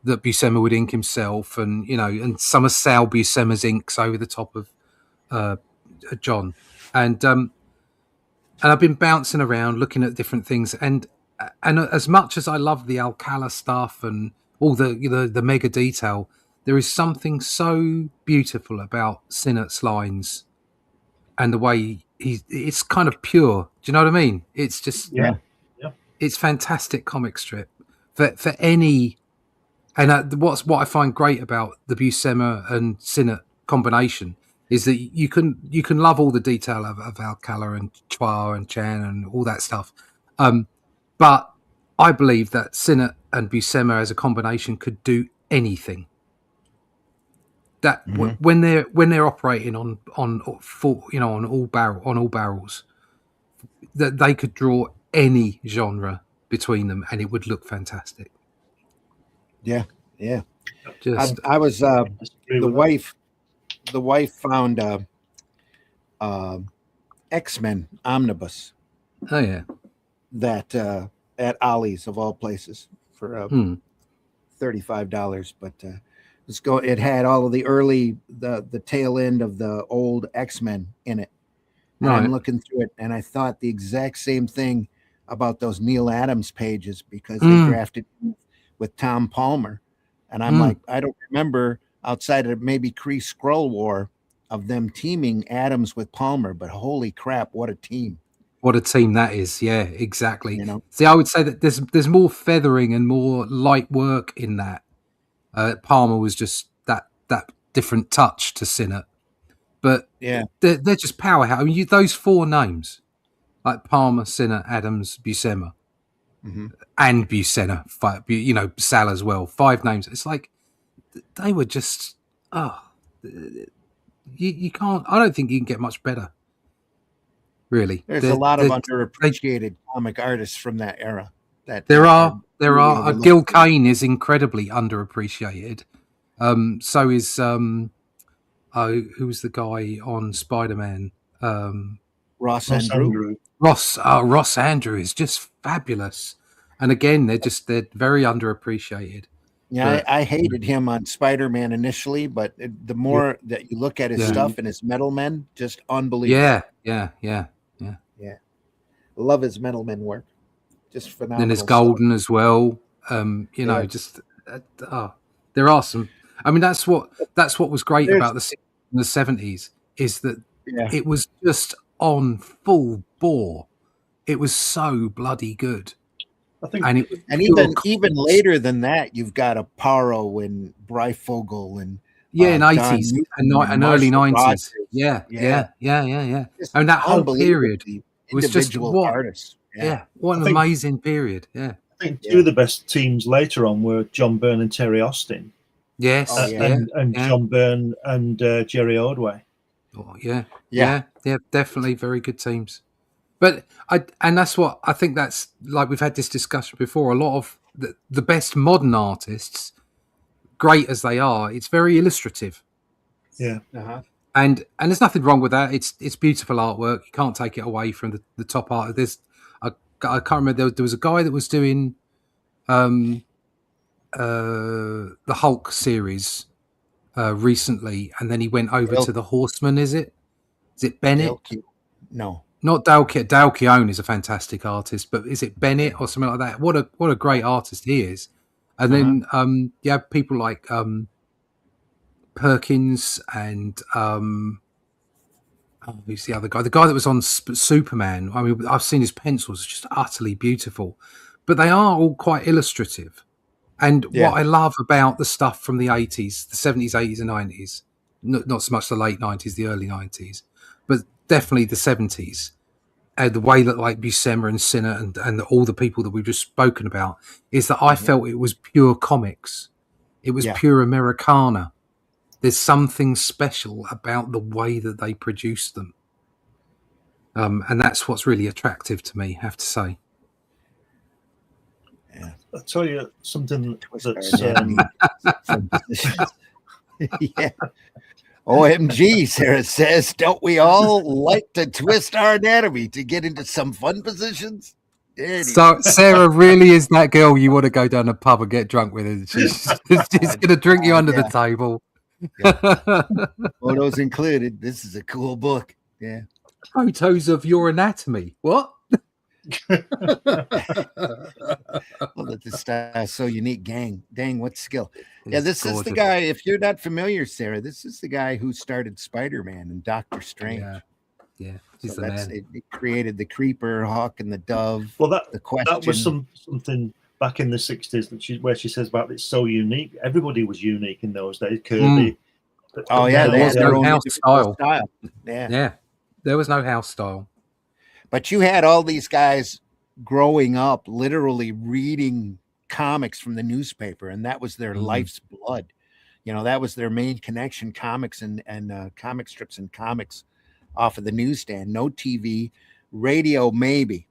Buscema would ink himself, and you know, and some of Sal Buscema's inks over the top of John, and I've been bouncing around looking at different things, and as much as I love the Alcala stuff and all the mega detail, there is something so beautiful about Sinnott's lines and the way it's kind of pure. Do you know what I mean? It's just it's fantastic comic strip for any. And what I find great about the Buscema and Sinnott combination is that you can love all the detail of Alcala and Chua and Chan and all that stuff, but I believe that Sinnott and Buscema as a combination could do anything. That when they're operating on all barrels, that they could draw any genre between them and it would look fantastic. Yeah. Just I was the wife found X-Men omnibus. Oh yeah, that at Ollie's of all places for $35, but it had all of the early the tail end of the old X-Men in it. And I'm looking through it, and I thought the exact same thing about those Neil Adams pages, because they drafted with Tom Palmer, and I'm like, I don't remember outside of maybe Kree Skrull War of them teaming Adams with Palmer, but holy crap, what a team! What a team that is. Yeah, exactly. You know? See, I would say that there's more feathering and more light work in that. Palmer was just that different touch to Sinnott. But yeah, they're just powerhouse. I mean, those four names, like Palmer, Sinnott, Adams, Buscema, and Buscema, you know, Sal as well. 5 names. It's like they were just, you can't, I don't think you can get much better. Really, there's a lot of underappreciated comic artists from that era. There are. Gil Kane is incredibly underappreciated. So is who's the guy on Spider-Man? Ross Andrew. Ross Andrew is just fabulous. And again, they're very underappreciated. Yeah, I hated him on Spider-Man initially, but the more that you look at his stuff and his Metal Men, just unbelievable. Yeah. Love his Metal Men work. Just phenomenal. Then there's Golden as well. You know, just there are some. I mean, that's what was great about the 60s and the 70s, is that it was just on full bore. It was so bloody good. I think, and even later than that, you've got a Paro and Breyfogle and in 80s and early 90s. Yeah. And that whole period was just artists. What an amazing period. Yeah. I think two of the best teams later on were John Byrne and Terry Austin. Yes. And John Byrne and Jerry Ordway. Oh, yeah, definitely very good teams. But that's what I think, that's like, we've had this discussion before. A lot of the best modern artists, great as they are, it's very illustrative. Yeah. And there's nothing wrong with that. It's beautiful artwork. You can't take it away from the top art. I can't remember. There was a guy that was doing the Hulk series recently, and then he went over to the Horseman. Is it Bennett? No, not Dale Keown is a fantastic artist, but is it Bennett or something like that? What a great artist he is. And then you have people like Perkins and who's the other guy? The guy that was on Superman. I mean, I've seen his pencils, just utterly beautiful. But they are all quite illustrative. And what I love about the stuff from the 80s, the 70s, 80s and 90s, not so much the late 90s, the early 90s, but definitely the 70s, and the way that like Buscema and Sinnott and all the people that we've just spoken about, is that I felt it was pure comics. It was pure Americana. There's something special about the way that they produce them. And that's what's really attractive to me, I have to say. Yeah. I'll tell you something that's Yeah. OMG, Sarah says, don't we all like to twist our anatomy to get into some fun positions? Anyway. So Sarah really is that girl you want to go down the pub and get drunk with. And she's going to drink you under the table. Photos included. This is a cool book. Yeah. Photos of your anatomy. What? Well, that this style is so unique. Dang, what skill. Yeah, this is the guy. If you're not familiar, Sarah, this is the guy who started Spider-Man and Doctor Strange. Yeah. He's So the man. it created the Creeper, Hawk, and the Dove. Well, the question. That was something back in the 60s where she says about it's so unique. Everybody was unique in those days. Kirby. Oh yeah, there was no house style. Yeah, there was no house style. But you had all these guys growing up, literally reading comics from the newspaper, and that was their life's blood. You know, that was their main connection: comics and comic strips and comics off of the newsstand. No TV, radio, maybe.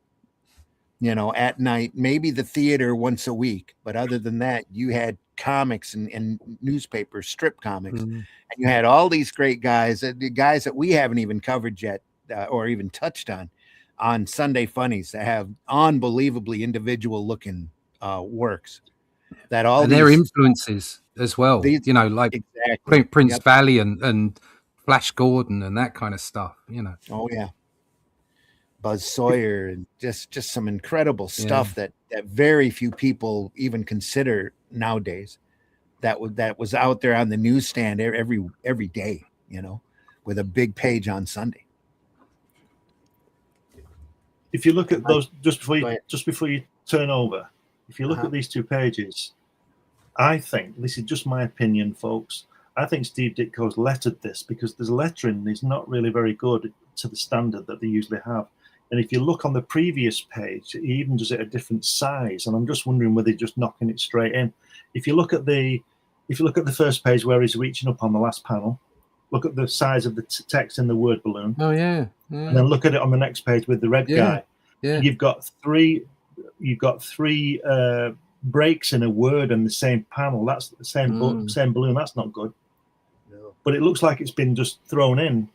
You know, at night, maybe the theater once a week. But other than that, you had comics and newspaper strip comics. And you had all these great guys, the guys that we haven't even covered yet or even touched on Sunday Funnies that have unbelievably individual looking works. That all and their influences as well. You know, like exactly. Prince Valley and Flash Gordon and that kind of stuff. You know. Oh yeah. Buzz Sawyer and just some incredible stuff that very few people even consider nowadays. That was out there on the newsstand every day, you know, with a big page on Sunday. If you look at those just before you turn over, if you look at these two pages, I think, this is just my opinion, folks, I think Steve Ditko's lettered this because the lettering is not really very good to the standard that they usually have. And if you look on the previous page, he even does it a different size. And I'm just wondering whether they're just knocking it straight in. If you look at the first page where he's reaching up on the last panel, look at the size of the text in the word balloon. Oh yeah. And then look at it on the next page with the red guy. Yeah. You've got three breaks in a word in the same panel. That's the same balloon. That's not good. No. But it looks like it's been just thrown in.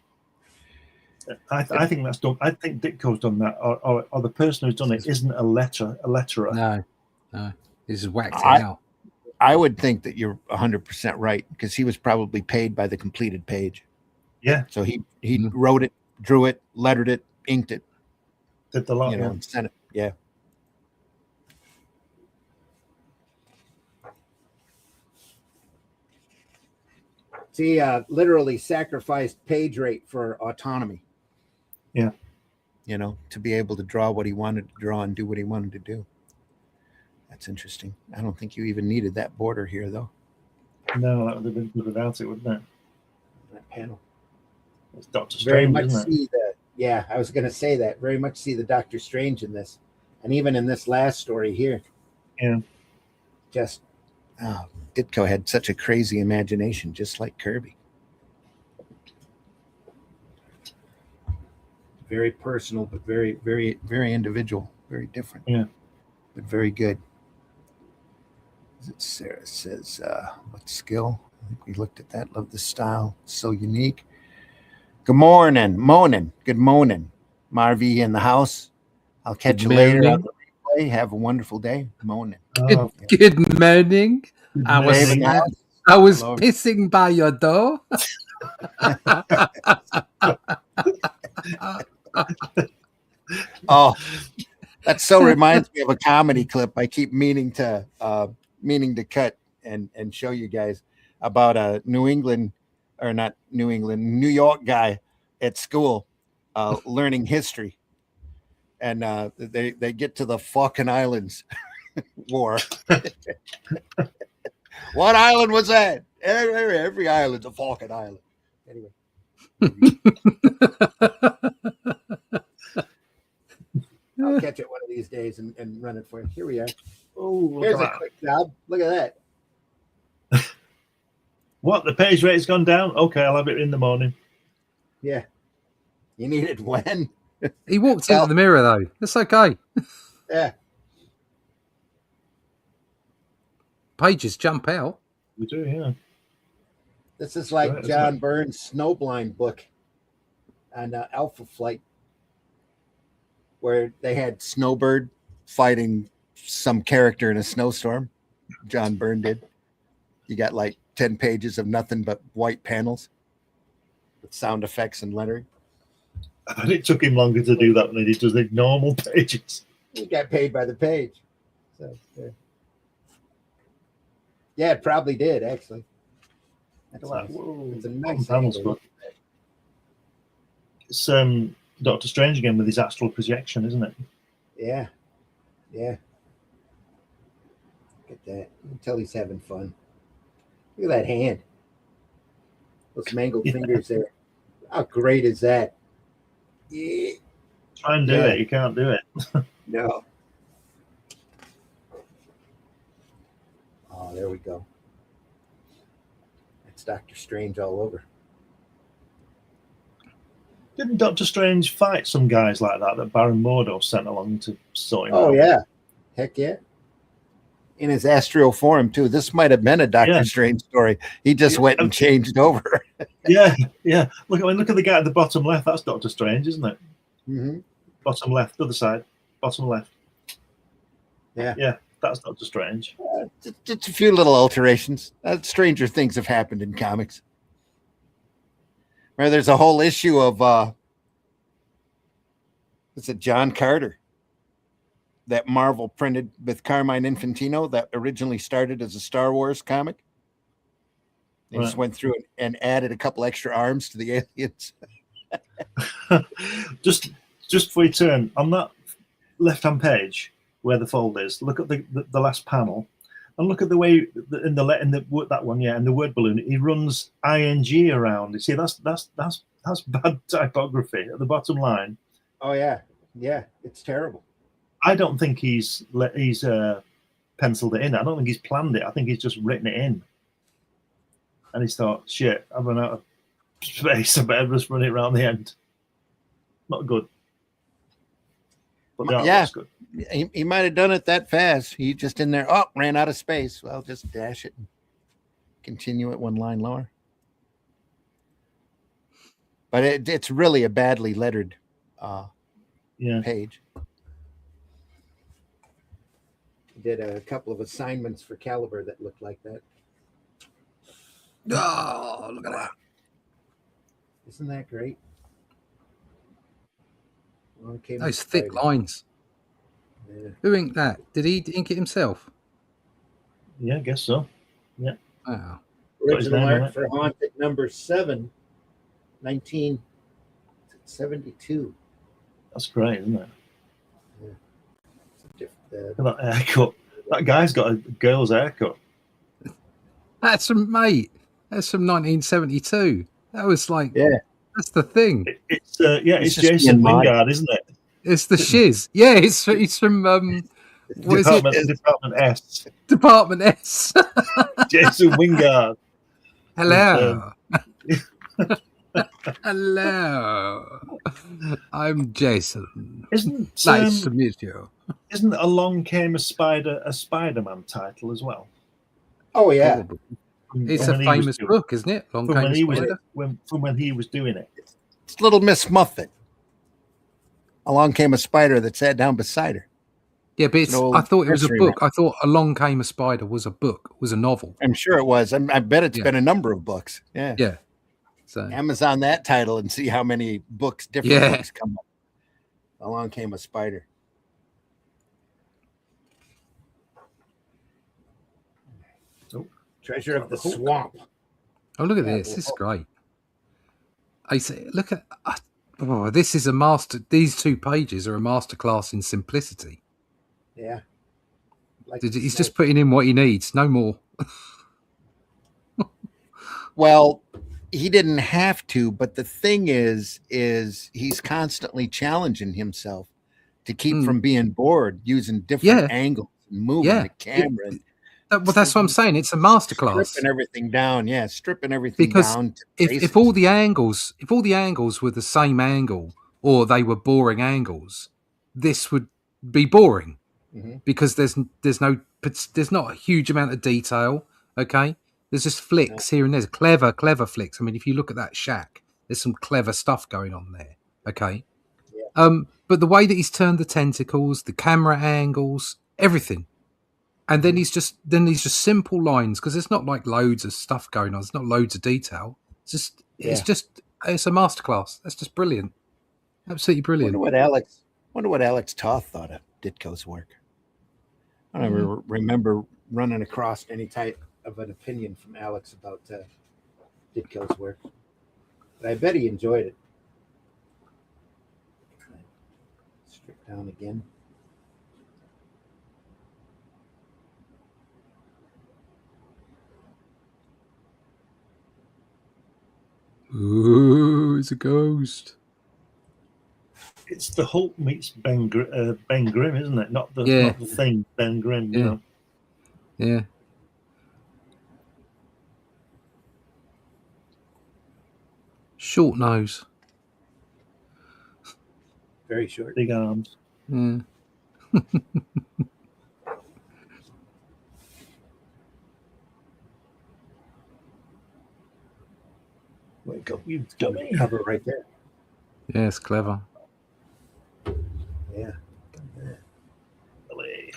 I think that's done. I think Ditko's done that, or the person who's done it isn't a letterer. No, this is whacked out. I would think that you're 100% right because he was probably paid by the completed page. Yeah. So he wrote it, drew it, lettered it, inked it. Did the lot, and sent it. Yeah. See, literally sacrificed page rate for autonomy. Yeah. You know, to be able to draw what he wanted to draw and do what he wanted to do. That's interesting. I don't think you even needed that border here, though. No, that would have been good without it, wouldn't it? That panel. It's Doctor Strange, very much isn't it? see the. Yeah, I was going to say that. Very much see the Doctor Strange in this, and even in this last story here. Yeah. Just, Ditko had such a crazy imagination, just like Kirby. Very personal, but very, very, very individual. Very different. Yeah. But very good. Sarah says, what skill? I think we looked at that. Love the style. So unique. Good morning. Good morning. Marvy in the house. I'll catch you later on the replay. Have a wonderful day. Morning. Good morning. I was pissing by your door. Oh, that so reminds me of a comedy clip I keep meaning to cut and show you guys about a New York guy at school learning history, and they get to the Falkland Islands War. What island was that? Every island's a Falkland Island. Anyway. I'll catch it one of these days and run it for you. Here we are. Oh, here's a quick job. Look at that. What? The page rate's gone down? Okay, I'll have it in the morning. Yeah. You need it when? He walked into the mirror, though. That's okay. Yeah. Pages jump out. We do, yeah. This is like Right, John Byrne's Snowblind book on Alpha Flight, where they had Snowbird fighting some character in a snowstorm. John Byrne did. You got like 10 pages of nothing but white panels with sound effects and lettering. And it took him longer to do that than he does the normal pages. He got paid by the page. So, yeah, it probably did, actually. That's Like, nice. whoa, It's a nice panels, angle. but it's Doctor Strange again with his astral projection, isn't it? Yeah. Yeah. Look at that. You can tell he's having fun. Look at that hand. Those mangled fingers there. How great is that? Yeah. Try and do it. You can't do it. No. Oh, there we go. That's Doctor Strange all over. Didn't Doctor Strange fight some guys like that Baron Mordo sent along to sort him out? Oh, yeah. Heck yeah. In his astral form, too. This might have been a Doctor Strange story. He just went and changed over. Yeah. Look at the guy at the bottom left. That's Doctor Strange, isn't it? Mm-hmm. Bottom left, other side. Bottom left. Yeah. That's Doctor Strange. Just a few little alterations. Stranger things have happened in comics. Where there's a whole issue of is it John Carter that Marvel printed with Carmine Infantino that originally started as a Star Wars comic. They just went through and added a couple extra arms to the aliens. just before you turn on that left-hand page where the fold is, look at the last panel, and look at the way in that one, in the word balloon, he runs ing around. You see, that's bad typography at the bottom line. Oh yeah, it's terrible. I don't think he's penciled it in. I don't think he's planned it. I think he's just written it in. And he's thought, shit, I've run out of space. I better just run it around the end. Not good. But the artwork's good. He might have done it that fast. He just in there, ran out of space. Well, just dash it and continue it one line lower. But it's really a badly lettered page. Did a couple of assignments for Caliber that looked like that. Oh, look at that. Isn't that great? Those thick lines. Yeah. Who inked that? Did he ink it himself? Yeah, I guess so. Yeah. Wow. Original art for Haunted number 7, 1972. That's great, isn't it? Yeah. That haircut. That guy's got a girl's haircut. That's from 1972. That was like, that's the thing. It's Jason Wingard, isn't it? It's the shiz. Yeah, he's from what is it? Department S. Department S. Jason Wingard. Hello. Hello. I'm Jason. Nice to meet you. Isn't Along Came a Spider-Man title as well? Oh yeah. Probably. It's a famous book, isn't it? From when he was doing it. It's Little Miss Muffet. Along came a spider that sat down beside her. Yeah, but I thought it was a book. I thought Along Came a Spider was a book, was a novel. I'm sure it was. I bet it's been a number of books. Yeah. Yeah. So Amazon that title and see how many books, different books come up. Along Came a Spider. Treasure of the Swamp. Oh, look at this. This is great. I say, look at this is a master. These 2 pages are a masterclass in simplicity. Yeah. He's just putting in what he needs, no more. Well, he didn't have to, but the thing is he's constantly challenging himself to keep from being bored, using different angles and moving the camera. Well, that's what I'm saying. It's a masterclass. Stripping everything down, stripping everything down. If all the angles were the same angle or they were boring angles, this would be boring because there's not a huge amount of detail. Okay, There's just flicks here and there's clever flicks. I mean, if you look at that shack, there's some clever stuff going on there. Okay. Yeah. But the way that he's turned the tentacles, the camera angles, everything. And then he's just simple lines, because there's not like loads of stuff going on. There's not loads of detail. It's a masterclass. That's just brilliant. Absolutely brilliant. Wonder what Alex Toth thought of Ditko's work. I don't remember running across any type of an opinion from Alex about Ditko's work, but I bet he enjoyed it. Strip down again. Ooh, it's a ghost. It's the Hulk meets Ben Grimm, isn't it? Not the Thing, Ben Grimm. Yeah. You know? Yeah. Short nose. Very short. Big arms. Yeah. Wake up, you dummy. Cover right there. Yeah, it's clever. Yeah. Really.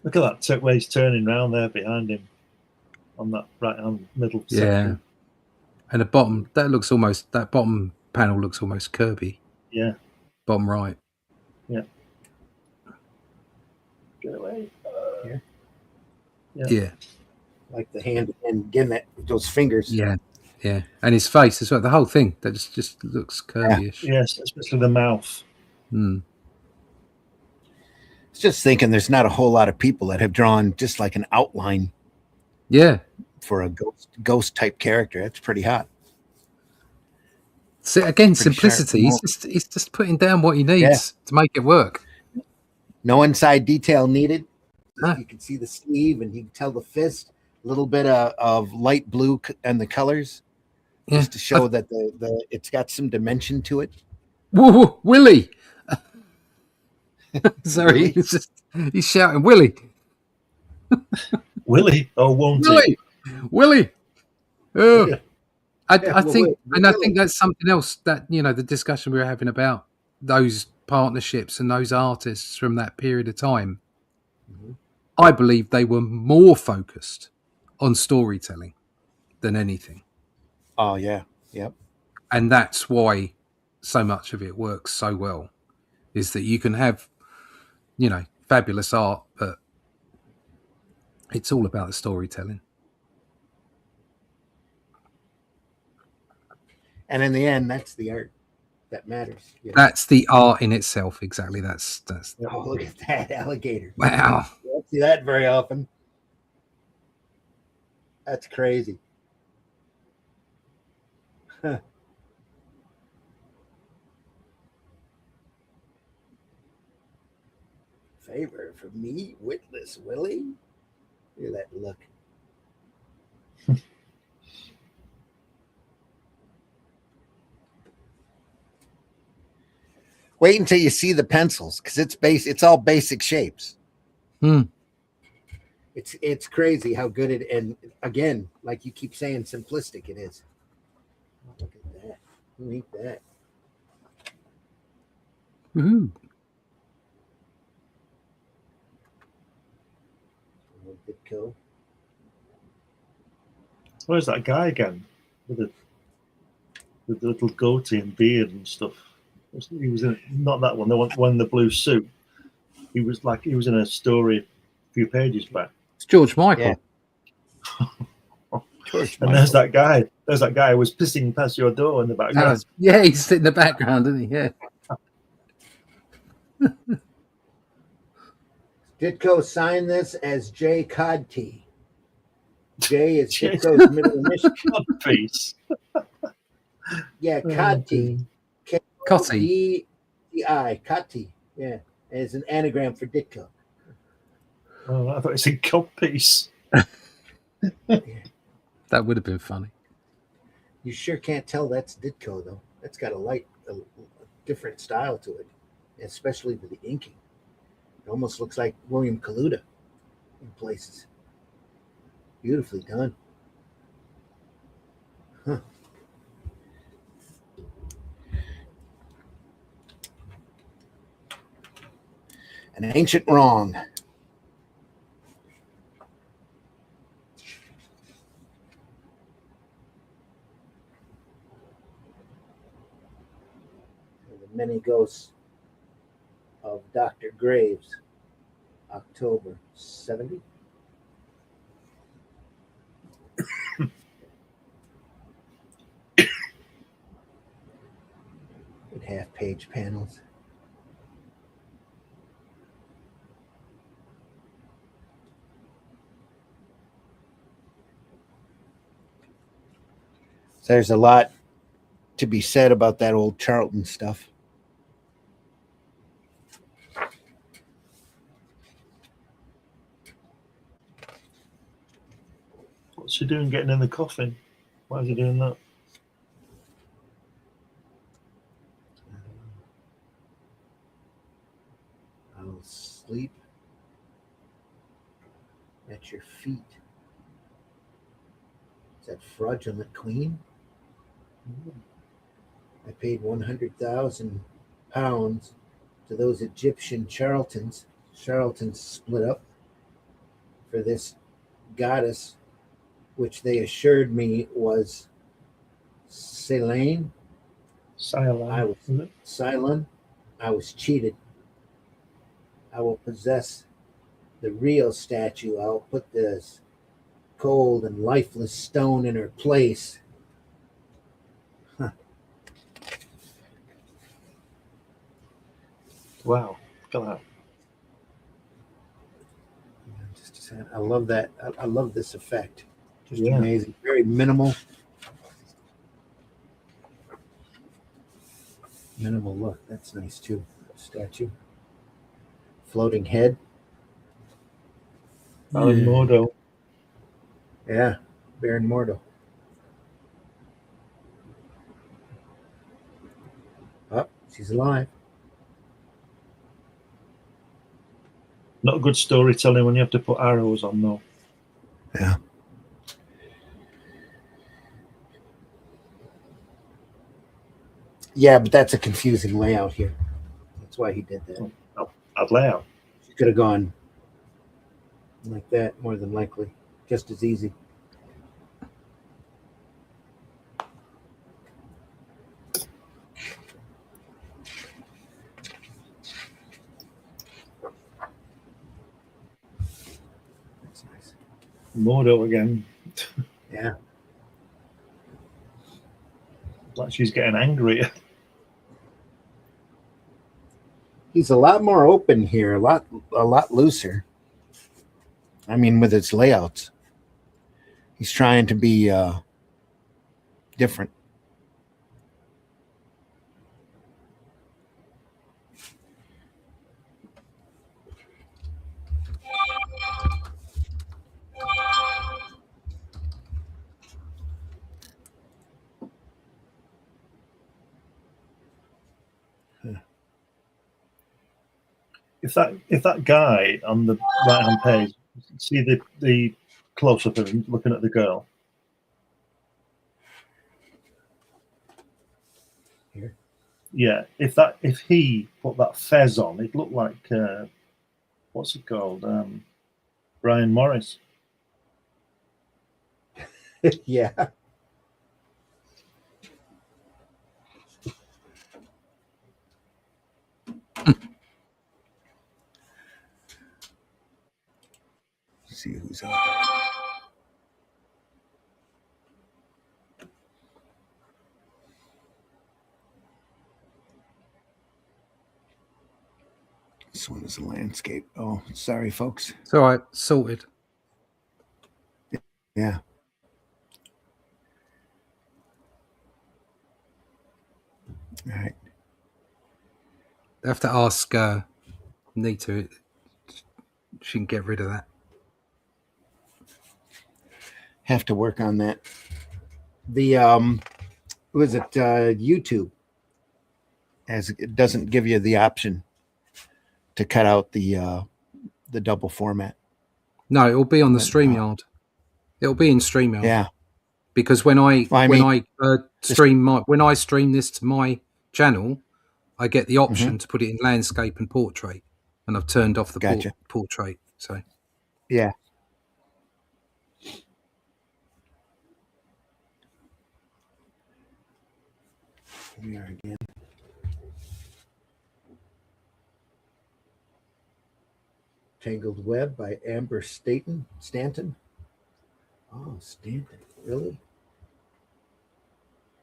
Look at that way he's turning round there behind him on that right-hand middle section. And the bottom, that bottom panel looks almost Kirby. Yeah. Bottom right. Yeah. Get away. Yeah. Like the hand, and again, those fingers. Yeah. Yeah. And his face as well. The whole thing, that just looks Kirby-ish. Yes, especially the mouth. Hmm. I was just thinking there's not a whole lot of people that have drawn just like an outline. Yeah. For a ghost type character. That's pretty hot. So again, simplicity. He's just putting down what he needs to make it work. No inside detail needed. No. You can see the sleeve, and you can tell the fist. A little bit of light blue and the colors, just to show that it's got some dimension to it. Whoa, Willie! Sorry, Willie? He's shouting, Willie! Willie? Oh, won't Willie! Willie! Oh. Yeah. I think that's something else that, the discussion we were having about those partnerships and those artists from that period of time. Mm-hmm. I believe they were more focused on storytelling than anything. Oh, yeah. Yep. And that's why so much of it works so well, is that you can have, fabulous art, but it's all about the storytelling. And in the end, that's the art that matters. That's the art in itself. Exactly. That's. Oh, look at that alligator! Wow. You don't see that very often. That's crazy. Huh. Favor for me, witless Willie. Look at that look. Wait until you see the pencils, because it's all basic shapes. It's crazy how good it, and again, like you keep saying, simplistic it is. Oh, look at that. Who ate that? Woohoo. Ditko. Where's that guy again? With the little goatee and beard and stuff. He was in, not that one, the one in the blue suit. He was in a story a few pages back. It's George Michael. Yeah. And there's that guy who was pissing past your door in the background. Yeah, he's sitting in the background, isn't he? Yeah. Ditko signed this as J. Codty. J is Ditko's middle initial. Piece. Yeah, Codty. K-O-D-T-I. Codty. Yeah, as an anagram for Ditko. Oh, I thought it said cod piece. That would have been funny. You sure can't tell that's Ditko, though. That's got a different style to it, especially with the inking. It almost looks like William Kaluta in places. Beautifully done. Huh. An ancient wrong. The Many Ghosts of Dr. Graves, October 70. With half-page panels. So there's a lot to be said about that old Charlton stuff. What's he doing getting in the coffin? Why is he doing that? I'll sleep at your feet. Is that fraudulent queen? I paid 100,000 pounds to those Egyptian charlatans. Charlatans split up for this goddess, which they assured me was Selene. I was Cylon. I was cheated. I will possess the real statue. I'll put this cold and lifeless stone in her place. Huh. Wow, look at that. Just a second. I love that. I love this effect. Just Yeah. amazing. Very minimal. Minimal look. That's nice too. Statue. Floating head. Baron Mordo. Yeah. Baron Mordo. Oh, she's alive. Not good storytelling when you have to put arrows on, though. Yeah. Yeah, but that's a confusing layout here. That's why he did that. Bad layout. She could have gone like that, more than likely. Just as easy. That's nice. Mordo again. Yeah. Like she's getting angry. He's a lot more open here, a lot looser. I mean, with its layouts. He's trying to be different. If that guy on the right hand page, see the close up of him looking at the girl. Here. Yeah, if he put that fez on, it looked like what's it called? Brian Morris. Yeah. See who's up. This one is a landscape. Oh, sorry, folks. It's all right. Sorted. Yeah. All right. I have to ask Nita. She can get rid of that. Have to work on that. The was it YouTube? As it doesn't give you the option to cut out the double format. No, it will be on the StreamYard. It'll be in StreamYard. Yeah. Because when I stream this to my channel, I get the option to put it in landscape and portrait, and I've turned off the portrait. So yeah. Here we are again. Tangled Web by Amber Stanton. Oh, Stanton, really?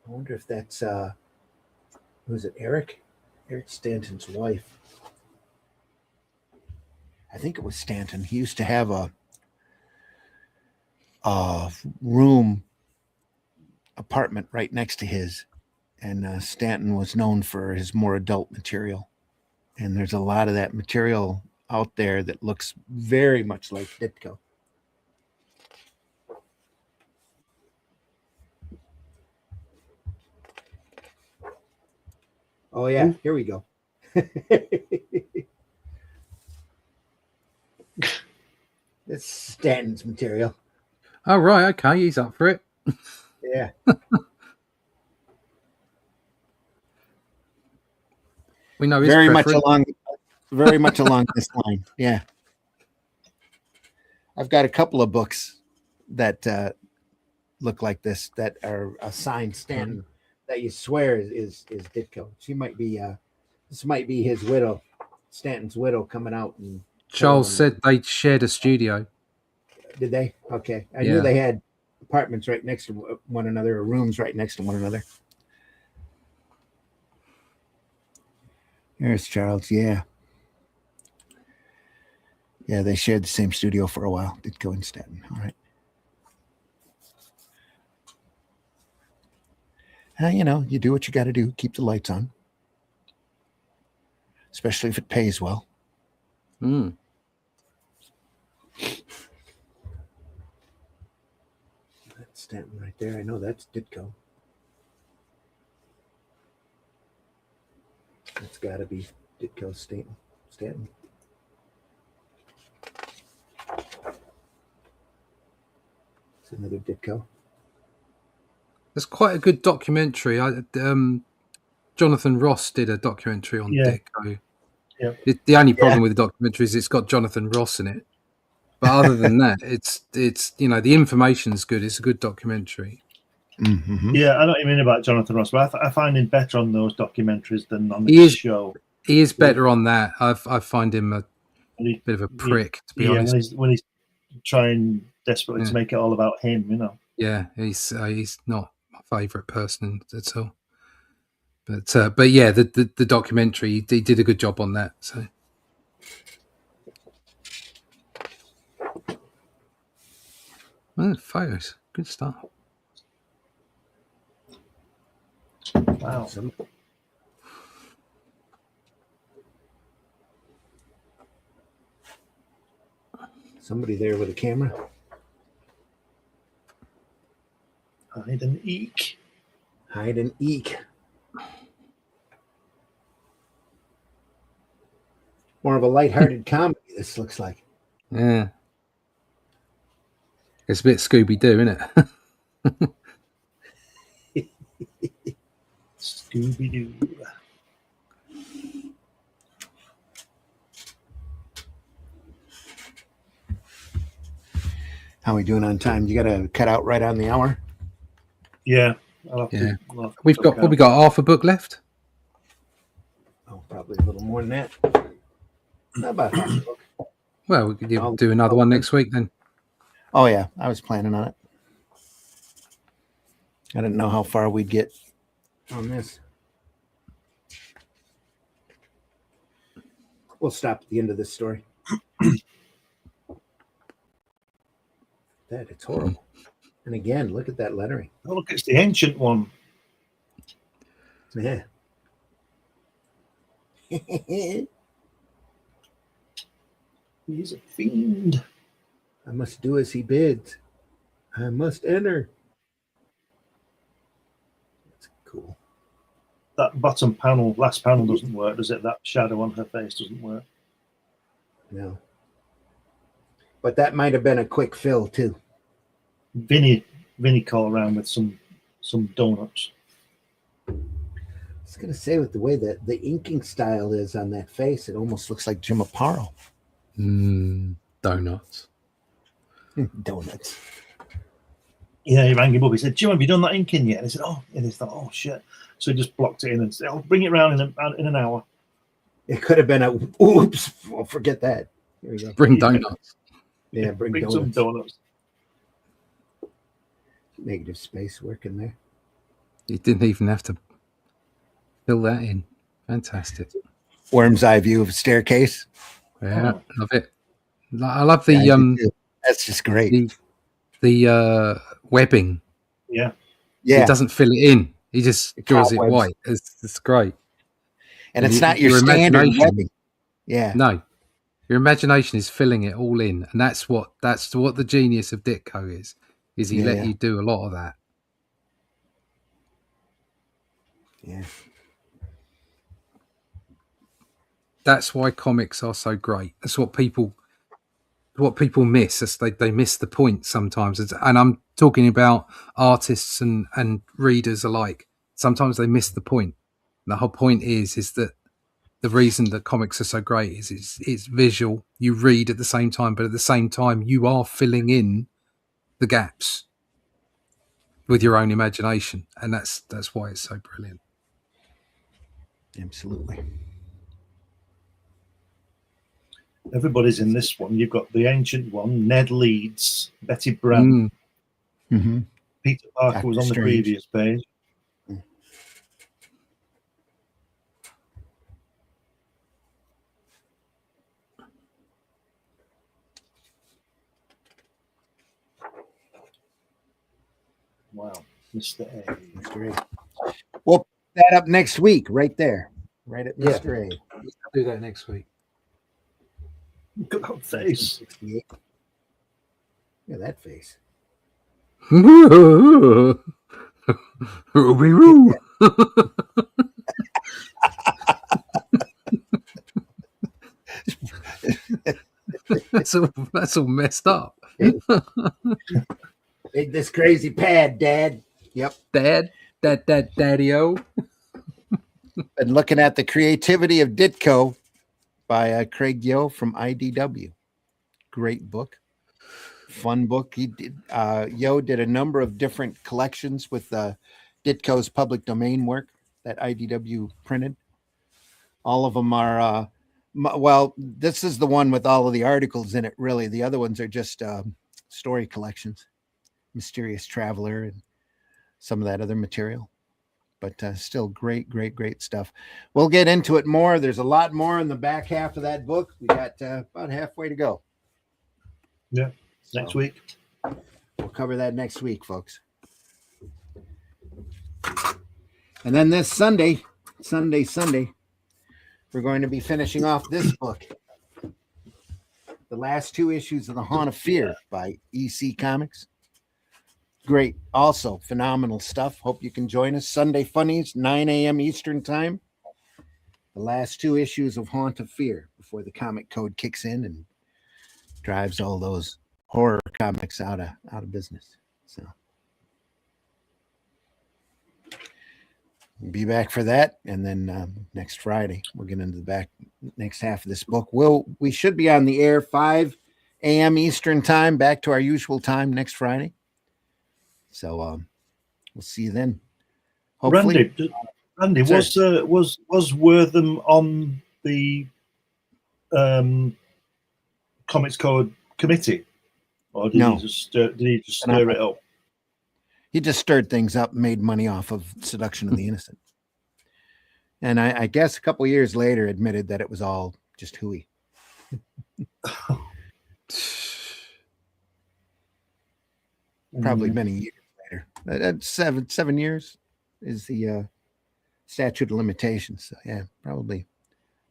I wonder if that's who's it? Eric Stanton's wife. I think it was Stanton. He used to have a apartment right next to his, and Stanton was known for his more adult material. And there's a lot of that material out there that looks very much like Ditko. Oh yeah, here we go. It's Stanton's material. Oh right, okay, he's up for it. Yeah. We know his very preference. much along this line. Yeah. I've got a couple of books that look like this that are assigned Stanton that you swear is Ditko. She might be this might be his widow, Stanton's widow, coming out. And Charles said they shared a studio. Did they? Okay. I knew they had apartments right next to one another, or rooms right next to one another. There's Charles. Yeah. Yeah, they shared the same studio for a while. Ditko and Stanton. All right. You do what you got to do. Keep the lights on. Especially if it pays well. Mm. That's Stanton right there. I know that's Ditko. That's got to be Ditko Stanton. It's another Ditko. There's quite a good documentary. Jonathan Ross did a documentary on Ditko. Yeah. The only problem with the documentary is it's got Jonathan Ross in it. But other than that, it's the information's good. It's a good documentary. Mm-hmm. Yeah, I know what you mean about Jonathan Ross, but I find him better on those documentaries than on the show. He is better on that. I find him a bit of a prick, to be honest. When he's trying desperately to make it all about him, Yeah, he's not my favourite person at all. But yeah, the documentary, he did a good job on that. So. Well, photos, good stuff. Wow. Somebody there with a camera. Hide and eek. Hide and eek. More of a lighthearted comedy, this looks like. Yeah. It's a bit Scooby-Doo, isn't it? Scooby-Doo. How are we doing on time? You got to cut out right on the hour? Yeah. I'll have to we got half a book left? Oh, probably a little more than that. Not about half a book. Well, we could do another one next week then. Oh, yeah. I was planning on it. I didn't know how far we'd get on this. We'll stop at the end of this story. It's horrible. And again, look at that lettering. Oh, look, it's the ancient one. Yeah. He's a fiend. I must do as he bids. I must enter. That's cool. That bottom panel, last panel doesn't work, does it? That shadow on her face doesn't work. No. But that might have been a quick fill too. Vinny called around with some donuts. I was gonna say, with the way that the inking style is on that face, it almost looks like Jim Aparo. Donuts. Donuts. Yeah, he rang him up. He said, "Jim, have you done that inking yet?" And he said, "Oh," and he thought, "Oh shit!" So he just blocked it in and said, "I'll bring it around in an hour." It could have been a oops. Well, forget that. Here we go. Bring donuts. Yeah, bring some donuts. Negative space working there. You didn't even have to fill that in. Fantastic. Worm's eye view of a staircase. Yeah, love it. I love the Yeah, I do too. That's just great. The webbing. Yeah. He doesn't fill it in. He just draws it cobwebs. white. It's great. And it's not your standard imagination. webbing. Yeah. No. Your imagination is filling it all in. And that's what the genius of Ditko is he let you do a lot of that. Yeah. That's why comics are so great. That's what people miss. They miss the point sometimes. And I'm talking about artists and readers alike. Sometimes they miss the point. And the whole point is that the reason that comics are so great is it's visual. You read at the same time, but at the same time you are filling in the gaps with your own imagination. And that's why it's so brilliant. Absolutely. Everybody's in this one. You've got the ancient one, Ned Leeds, Betty Brant. Mm-hmm. Peter Parker Doctor was on the Strange. previous page. Wow, Mr. A. Mr. A. We'll put that up next week, right there. Right at Mr. A. We'll do that next week. Look at that face. 68. Look at that face. Ruby-roo. That's all messed up. Big this crazy pad, Dad. Yep. Daddy-o. And looking at the creativity of Ditko by Craig Yo from IDW. Great book. Fun book. He did. Yo did a number of different collections with Ditko's public domain work that IDW printed. All of them are, well, this is the one with all of the articles in it, really. The other ones are just story collections. Mysterious Traveler and some of that other material. But still great stuff. We'll get into it more. There's a lot more in the back half of that book. We got about halfway to go. Yeah, next week. We'll cover that next week, folks. And then this Sunday, we're going to be finishing off this book. The last two issues of The Haunt of Fear by EC Comics. Great. Also, phenomenal stuff. Hope you can join us. Sunday Funnies, 9 a.m. Eastern Time. The last two issues of Haunt of Fear before the comic code kicks in and drives all those horror comics out of business. So we'll be back for that. And then next Friday, we'll get into the next half of this book. We should be on the air 5 a.m. Eastern Time, back to our usual time next Friday. So we'll see you then. Hopefully. Randy, was Wortham on the Comics Code committee, or did he just stir it up? He just stirred things up, made money off of Seduction of the Innocent, and I guess a couple of years later admitted that it was all just hooey. Probably many years later. 7 years is the statute of limitations. So yeah, probably a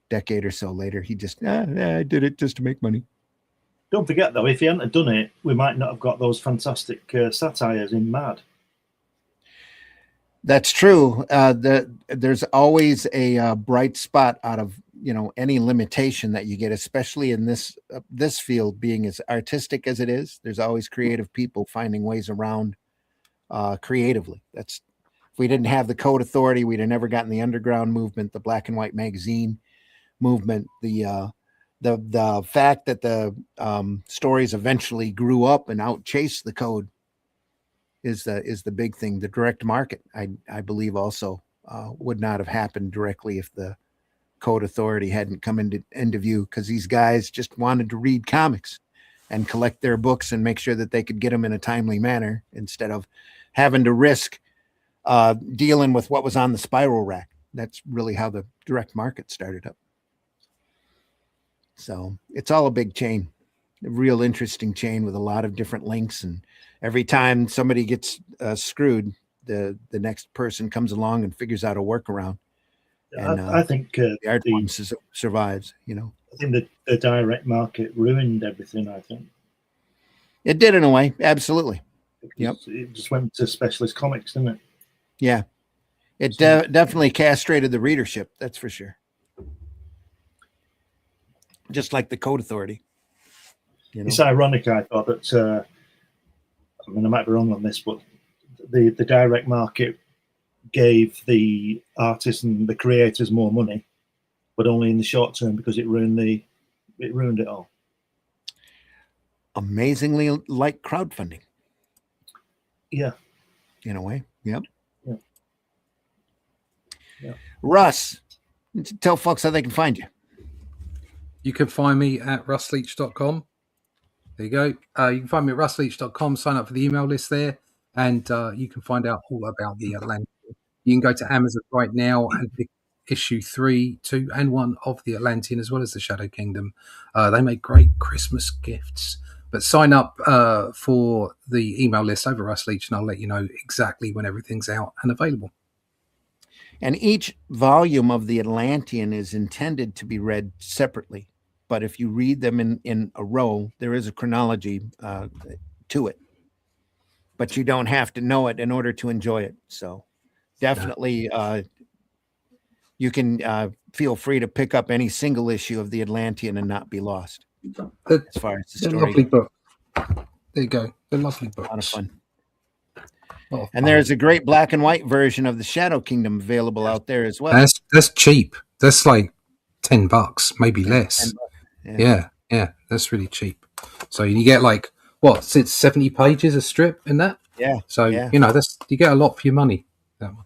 decade or so later, he just I did it just to make money. Don't forget though, if he hadn't done it, we might not have got those fantastic satires in Mad. That's true. There's always a bright spot out of any limitation that you get, especially in this field, being as artistic as it is. There's always creative people finding ways around creatively. If we didn't have the Code Authority, we'd have never gotten the underground movement, the black and white magazine movement, the fact that the stories eventually grew up and outchased the code is the big thing. The direct market, I believe, also would not have happened directly if the Code Authority hadn't come into view, because these guys just wanted to read comics and collect their books and make sure that they could get them in a timely manner instead of having to risk dealing with what was on the spiral rack. That's really how the direct market started up. So it's all a big chain, a real interesting chain with a lot of different links. And every time somebody gets screwed, the next person comes along and figures out a workaround. And I think the art form survives. I think the direct market ruined everything. I think it did in a way. Absolutely. Yep. It just went to specialist comics, didn't it? Yeah. It definitely castrated the readership. That's for sure. Just like the Code Authority. It's ironic, I thought, that I might be wrong on this, but the direct market gave the artists and the creators more money, but only in the short term, because it ruined it all. Amazingly like crowdfunding. Yeah. In a way. Yep. Yeah. Russ, tell folks how they can find you. You can find me at russleach.com. There you go. You can find me at russleach.com, sign up for the email list there, and you can find out all about the Atlantean. You can go to Amazon right now and pick issue 3, 2, and 1 of the Atlantean, as well as the Shadow Kingdom. They make great Christmas gifts. But sign up for the email list over Russ Leach, and I'll let you know exactly when everything's out and available. And each volume of the Atlantean is intended to be read separately. But if you read them in a row, there is a chronology to it. But you don't have to know it in order to enjoy it. So definitely you can feel free to pick up any single issue of the Atlantean and not be lost. As far as the story. Lovely book. There you go. They're lovely books. A lot of fun. And there's a great black and white version of the Shadow Kingdom available out there as well. That's cheap. That's like $10, maybe less. $10. Yeah. That's really cheap. So you get like since 70 pages a strip in that. Yeah. So you get a lot for your money. That one.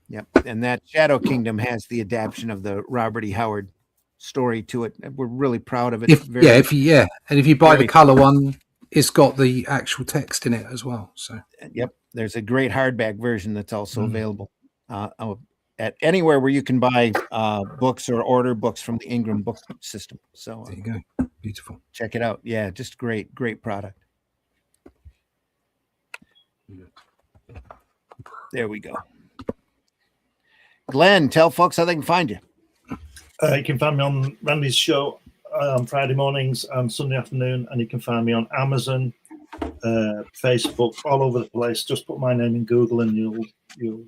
Yep. And that Shadow Kingdom has the adaptation of the Robert E. Howard story to it. We're really proud of it. If you buy the color one, it's got the actual text in it as well. So yep, there's a great hardback version that's also available at anywhere where you can buy books or order books from the Ingram book system. So there you go. Beautiful. Check it out. Yeah, just great product. There we go. Glenn, tell folks how they can find you. You can find me on Randy's show on Friday mornings and Sunday afternoon, and you can find me on Amazon, Facebook, all over the place. Just put my name in Google and you'll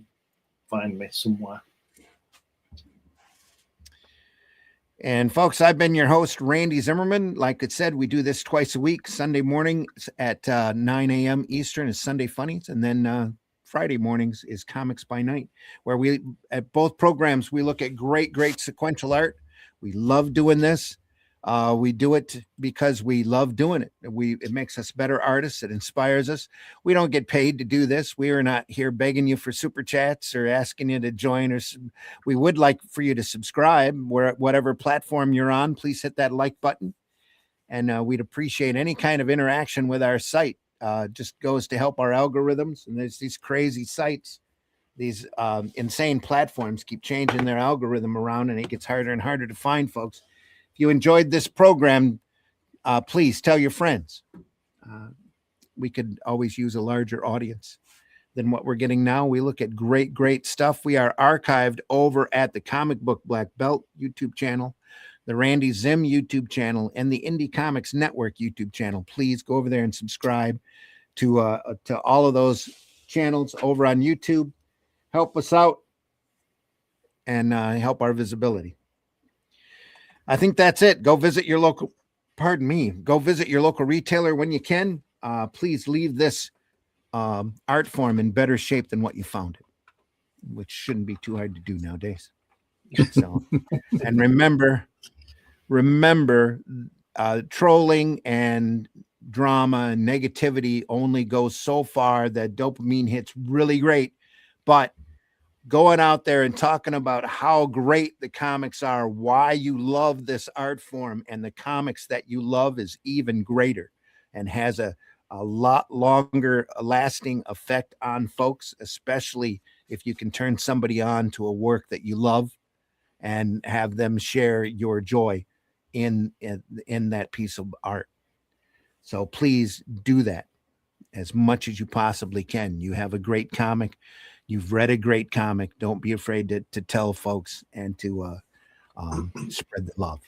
find me somewhere. And folks, I've been your host, Randy Zimmerman. Like I said, we do this twice a week. Sunday morning at 9 a.m. Eastern is Sunday Funnies, and then Friday mornings is Comics by Night, where we, at both programs, we look at great sequential art. We love doing this. We do it because we love doing it. It makes us better artists. It inspires us. We don't get paid to do this. We are not here begging you for super chats or asking you to join us. We would like for you to subscribe whatever platform you're on. Please hit that like button. And we'd appreciate any kind of interaction with our site. Just goes to help our algorithms. And there's these crazy sites, these insane platforms keep changing their algorithm around, and it gets harder and harder to find folks. If you enjoyed this program, please tell your friends. We could always use a larger audience than what we're getting now. We look at great stuff. We are archived over at the Comic Book Black Belt YouTube channel, the Randy Zim YouTube channel, and the Indie Comics Network YouTube channel. Please go over there and subscribe to all of those channels over on YouTube. Help us out and help our visibility. I think that's it. Go visit your local, go visit your local retailer when you can. Please leave this art form in better shape than what you found it, which shouldn't be too hard to do nowadays. So, and remember, trolling and drama and negativity only goes so far. That dopamine hits really great, but going out there and talking about how great the comics are, why you love this art form, and the comics that you love is even greater and has a lot longer lasting effect on folks, especially if you can turn somebody on to a work that you love and have them share your joy in that piece of art. So please do that as much as you possibly can. You have a great comic. You've read a great comic. Don't be afraid to tell folks and to spread the love.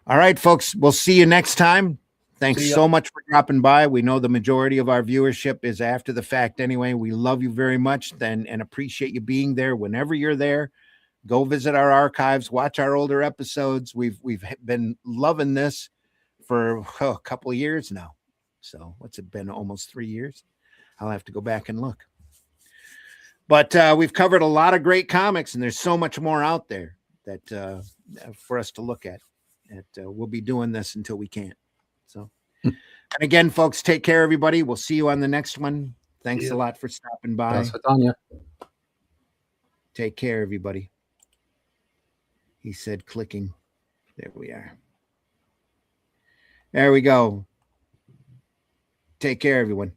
All right, folks. We'll see you next time. Thanks so much for dropping by. We know the majority of our viewership is after the fact anyway. We love you very much and appreciate you being there. Whenever you're there, go visit our archives, watch our older episodes. We've been loving this for a couple of years now. So what's it been? Almost 3 years. I'll have to go back and look. But we've covered a lot of great comics, and there's so much more out there that for us to look at. We'll be doing this until we can't. So, and again, folks, take care, everybody. We'll see you on the next one. Thanks a lot for stopping by. Take care, everybody. He said clicking. There we are. There we go. Take care, everyone.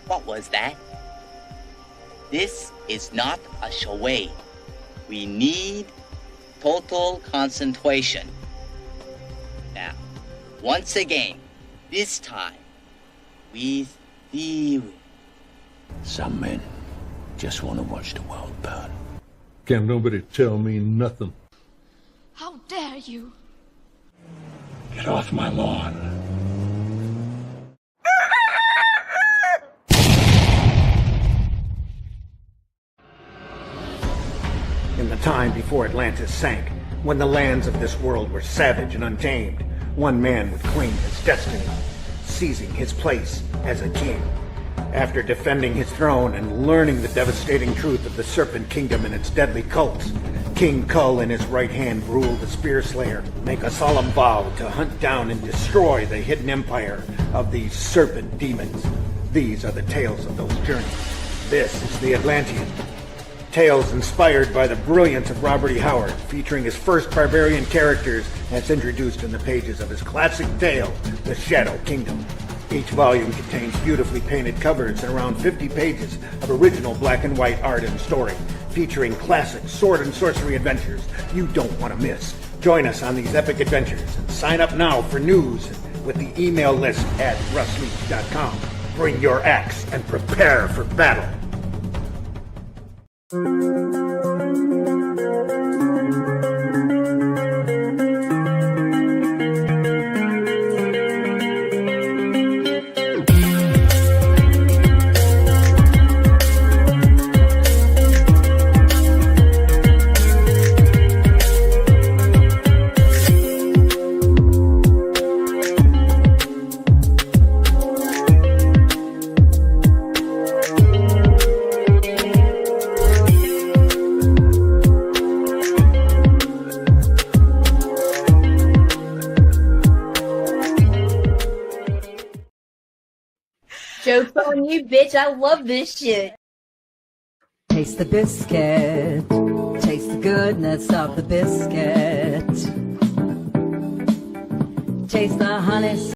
What was that? This is not a charade. We need total concentration. Now, once again, this time, with theory. Some men just want to watch the world burn. Can't nobody tell me nothing. How dare you? Get off my lawn. In the time before Atlantis sank, when the lands of this world were savage and untamed, one man would claim his destiny, seizing his place as a king. After defending his throne and learning the devastating truth of the Serpent Kingdom and its deadly cults, King Kull in his right hand ruled the Spear Slayer, make a solemn vow to hunt down and destroy the hidden empire of these serpent demons. These are the tales of those journeys. This is the Atlantean. Tales inspired by the brilliance of Robert E. Howard, featuring his first barbarian characters as introduced in the pages of his classic tale, The Shadow Kingdom. Each volume contains beautifully painted covers and around 50 pages of original black and white art and story, featuring classic sword and sorcery adventures you don't want to miss. Join us on these epic adventures and sign up now for news with the email list at russleach.com. Bring your axe and prepare for battle. Joke's on you, bitch. I love this shit. Taste the biscuit. Taste the goodness of the biscuit. Taste the honey.